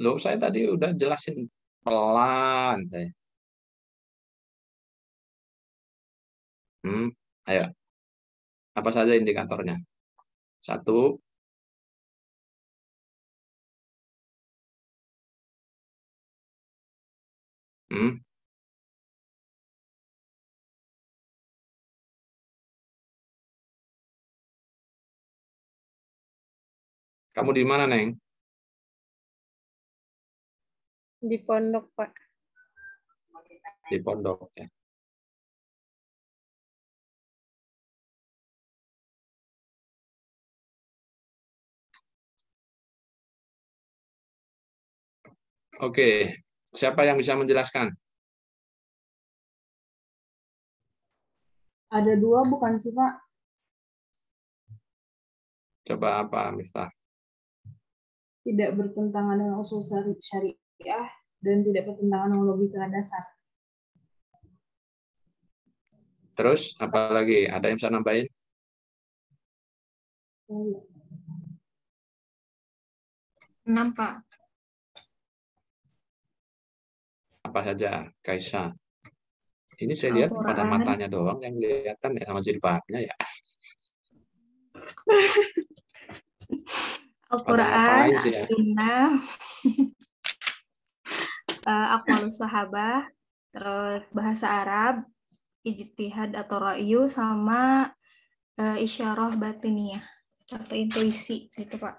Loh, saya tadi udah jelasin pelan. Ayo. Apa saja indikatornya? 1. Kamu di mana, Neng? Di pondok Pak. Di pondok ya. Oke, siapa yang bisa menjelaskan? Ada 2 bukan sih Pak? Coba apa, Miftah? Tidak bertentangan dengan usul syariah dan tidak bertentangan dengan logika dasar. Terus, apa lagi? Ada yang bisa nambahin? Nampak. Apa saja, Kaisa? Ini saya lihat pada matanya doang yang kelihatan ya, sama jilbabnya ya. Al-Quran, As-Sunnah, Aqwalus Sahabah, terus bahasa Arab, ijtihad atau ra'yu, sama isyarah batiniyah atau intuisi gitu Pak.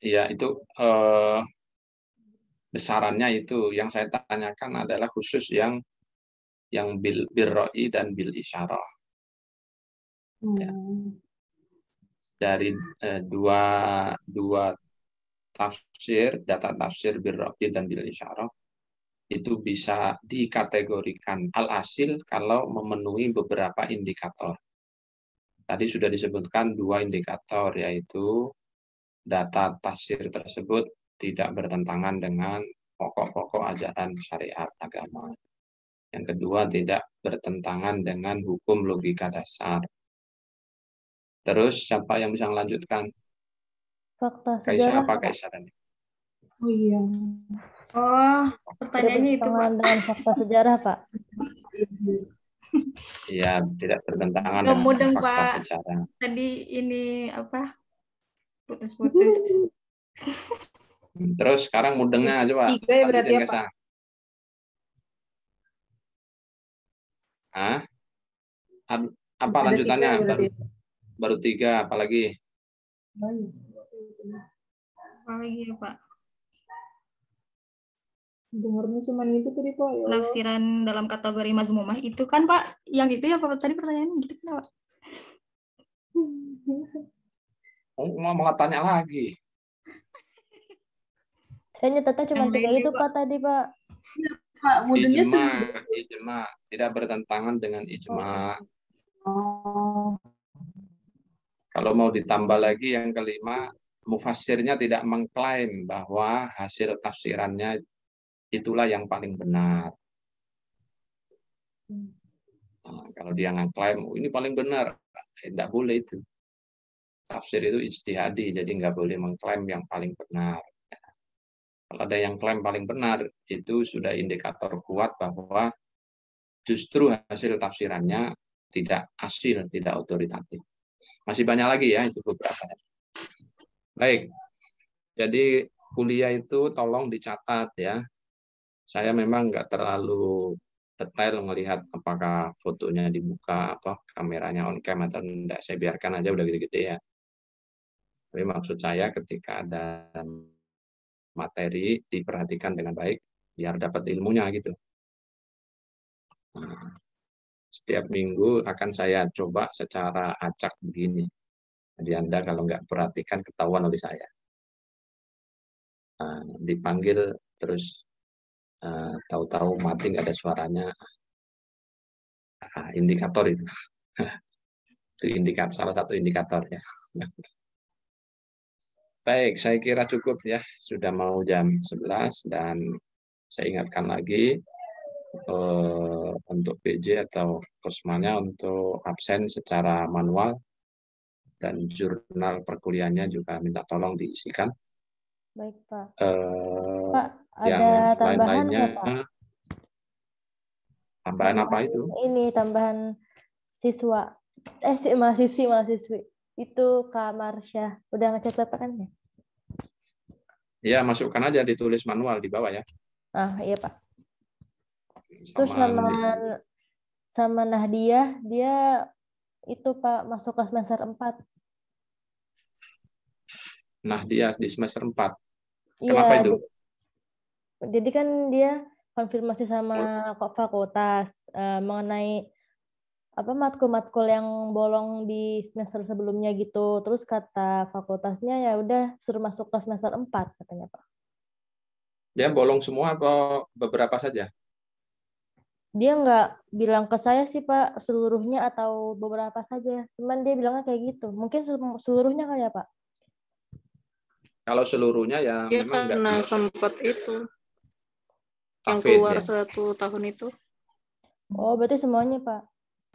Iya, itu besarannya itu. Yang saya tanyakan adalah khusus yang bil ra'yi dan bil isyarah. Ya. Dari dua tafsir, data tafsir bil ra'yi dan bil isyarah, itu bisa dikategorikan al-asil kalau memenuhi beberapa indikator. Tadi sudah disebutkan 2 indikator, yaitu data tafsir tersebut tidak bertentangan dengan pokok-pokok ajaran syariat agama. Yang kedua, tidak bertentangan dengan hukum logika dasar. Terus, siapa yang bisa melanjutkan? Fakta Kaisa sejarah. apa Kaisa tadi? Oh iya. Oh, pertanyaannya itu Pak. Dengan fakta sejarah Pak. Iya, tidak bertentangan dengan fakta sejarah. Tadi ini apa? Putus-putus. Terus sekarang mudengnya coba. 3 berarti ya Pak. Apa lanjutannya? Baru 3, apalagi? Apalagi ya Pak? Dengarnya cuma itu tadi Pak. Ya. Penafsiran dalam kategori mazmumah itu kan Pak, yang itu ya Pak tadi pertanyaan gitu kan Pak? Mau tanya lagi. Saya nyetetnya cuma 3 itu Pak tadi Pak. Pak, ijma tidak bertentangan dengan ijma. Kalau mau ditambah lagi yang kelima, mufassirnya tidak mengklaim bahwa hasil tafsirannya itulah yang paling benar. Nah, kalau dia ngeklaim ini paling benar, tidak boleh itu. Tafsir itu ijtihadi, jadi nggak boleh mengklaim yang paling benar. Kalau ada yang klaim paling benar, itu sudah indikator kuat bahwa justru hasil tafsirannya tidak asil, tidak otoritatif. Masih banyak lagi ya, itu beberapa. Baik, jadi kuliah itu tolong dicatat ya. Saya memang nggak terlalu detail melihat apakah fotonya dibuka, apa kameranya on cam atau enggak. Saya biarkan aja udah gede-gede ya. Tapi maksud saya ketika ada materi diperhatikan dengan baik, biar dapat ilmunya gitu. Nah, setiap minggu akan saya coba secara acak begini. Jadi Anda kalau nggak perhatikan ketahuan oleh saya. Dipanggil terus tahu-tahu mati nggak ada suaranya, indikator itu. Itu indikator, salah satu indikator ya. Baik, saya kira cukup ya. Sudah mau jam 11 dan saya ingatkan lagi untuk PJ atau Kosmanya untuk absen secara manual dan jurnal perkuliahannya juga minta tolong diisikan. Baik, Pak. Pak, ada tambahan nggak, Pak? Tambahan apa itu? Ini tambahan siswa. Mahasiswi. Itu Kak Marsha. Udah ngecat kan ya? Ya, masukkan aja ditulis manual di bawah ya. Iya, Pak. Terus sama Nahdia, dia itu Pak masuk ke semester 4. Nahdia di semester 4. Iya, kenapa itu? Jadi kan dia konfirmasi sama fakultas mengenai apa matkul-matkul yang bolong di semester sebelumnya gitu. Terus kata fakultasnya ya udah suruh masuk ke semester 4 katanya, Pak. Dia bolong semua atau beberapa saja? Dia nggak bilang ke saya sih, Pak, seluruhnya atau beberapa saja. Cuman dia bilangnya kayak gitu. Mungkin seluruhnya kali ya, Pak? Kalau seluruhnya ya memang karena sempat itu yang Afid, keluar ya? 1 tahun itu. Oh, berarti semuanya, Pak?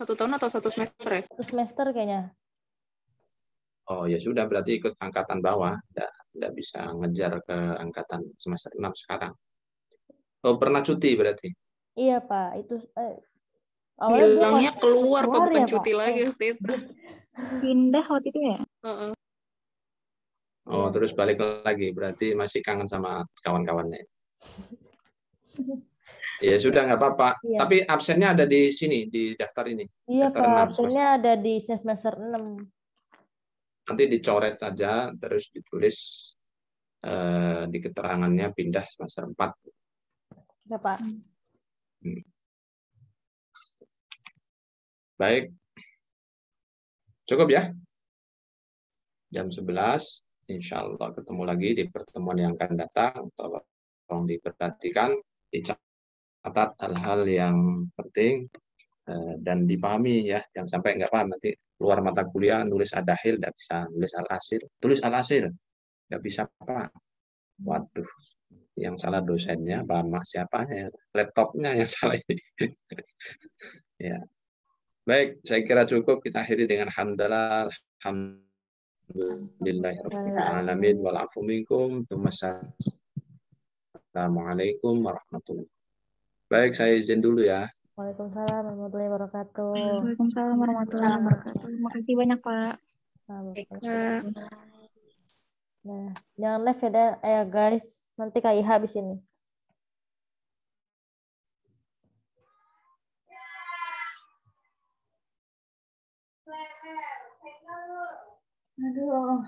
1 tahun atau 1 semester ya? 1 semester kayaknya. Oh ya sudah, berarti ikut angkatan bawah, tidak bisa ngejar ke angkatan semester 6 sekarang. Oh, pernah cuti berarti? Iya, Pak. Itu bilangnya keluar Pak, bukan ya, cuti Pak? lagi waktu itu. Pindah waktu itu ya? Oh, terus balik lagi, berarti masih kangen sama kawan-kawannya. Ya sudah, nggak apa-apa. Iya. Tapi absennya ada di sini, di daftar ini. Iya, daftar Pak. 6. Absennya ada di semester 6. Nanti dicoret saja, terus ditulis di keterangannya pindah semester 4. Ya, Pak. Baik. Cukup ya? Jam 11, insya Allah ketemu lagi di pertemuan yang akan datang. Tolong diperhatikan, dicatat hal-hal yang penting, dan dipahami ya. Jangan sampai nggak paham, nanti keluar mata kuliah, nulis adahil, nggak bisa nulis al-asil. Tulis al-asil, nggak bisa apa. Waduh, yang salah dosennya, Bapak siapa ya? Laptopnya yang salah ini. Ya. Baik, saya kira cukup. Kita akhiri dengan hamdalah. Alhamdulillahirrahmanirrahim. Walafu minkum. Assalamualaikum warahmatullahi wabarakatuh. Baik, saya izin dulu ya. Waalaikumsalam warahmatullahi wabarakatuh. Waalaikumsalam warahmatullahi wabarakatuh. Makasih banyak, Pak. Nah, jangan live ya guys. Nanti Kak Iha habis ini. Aduh.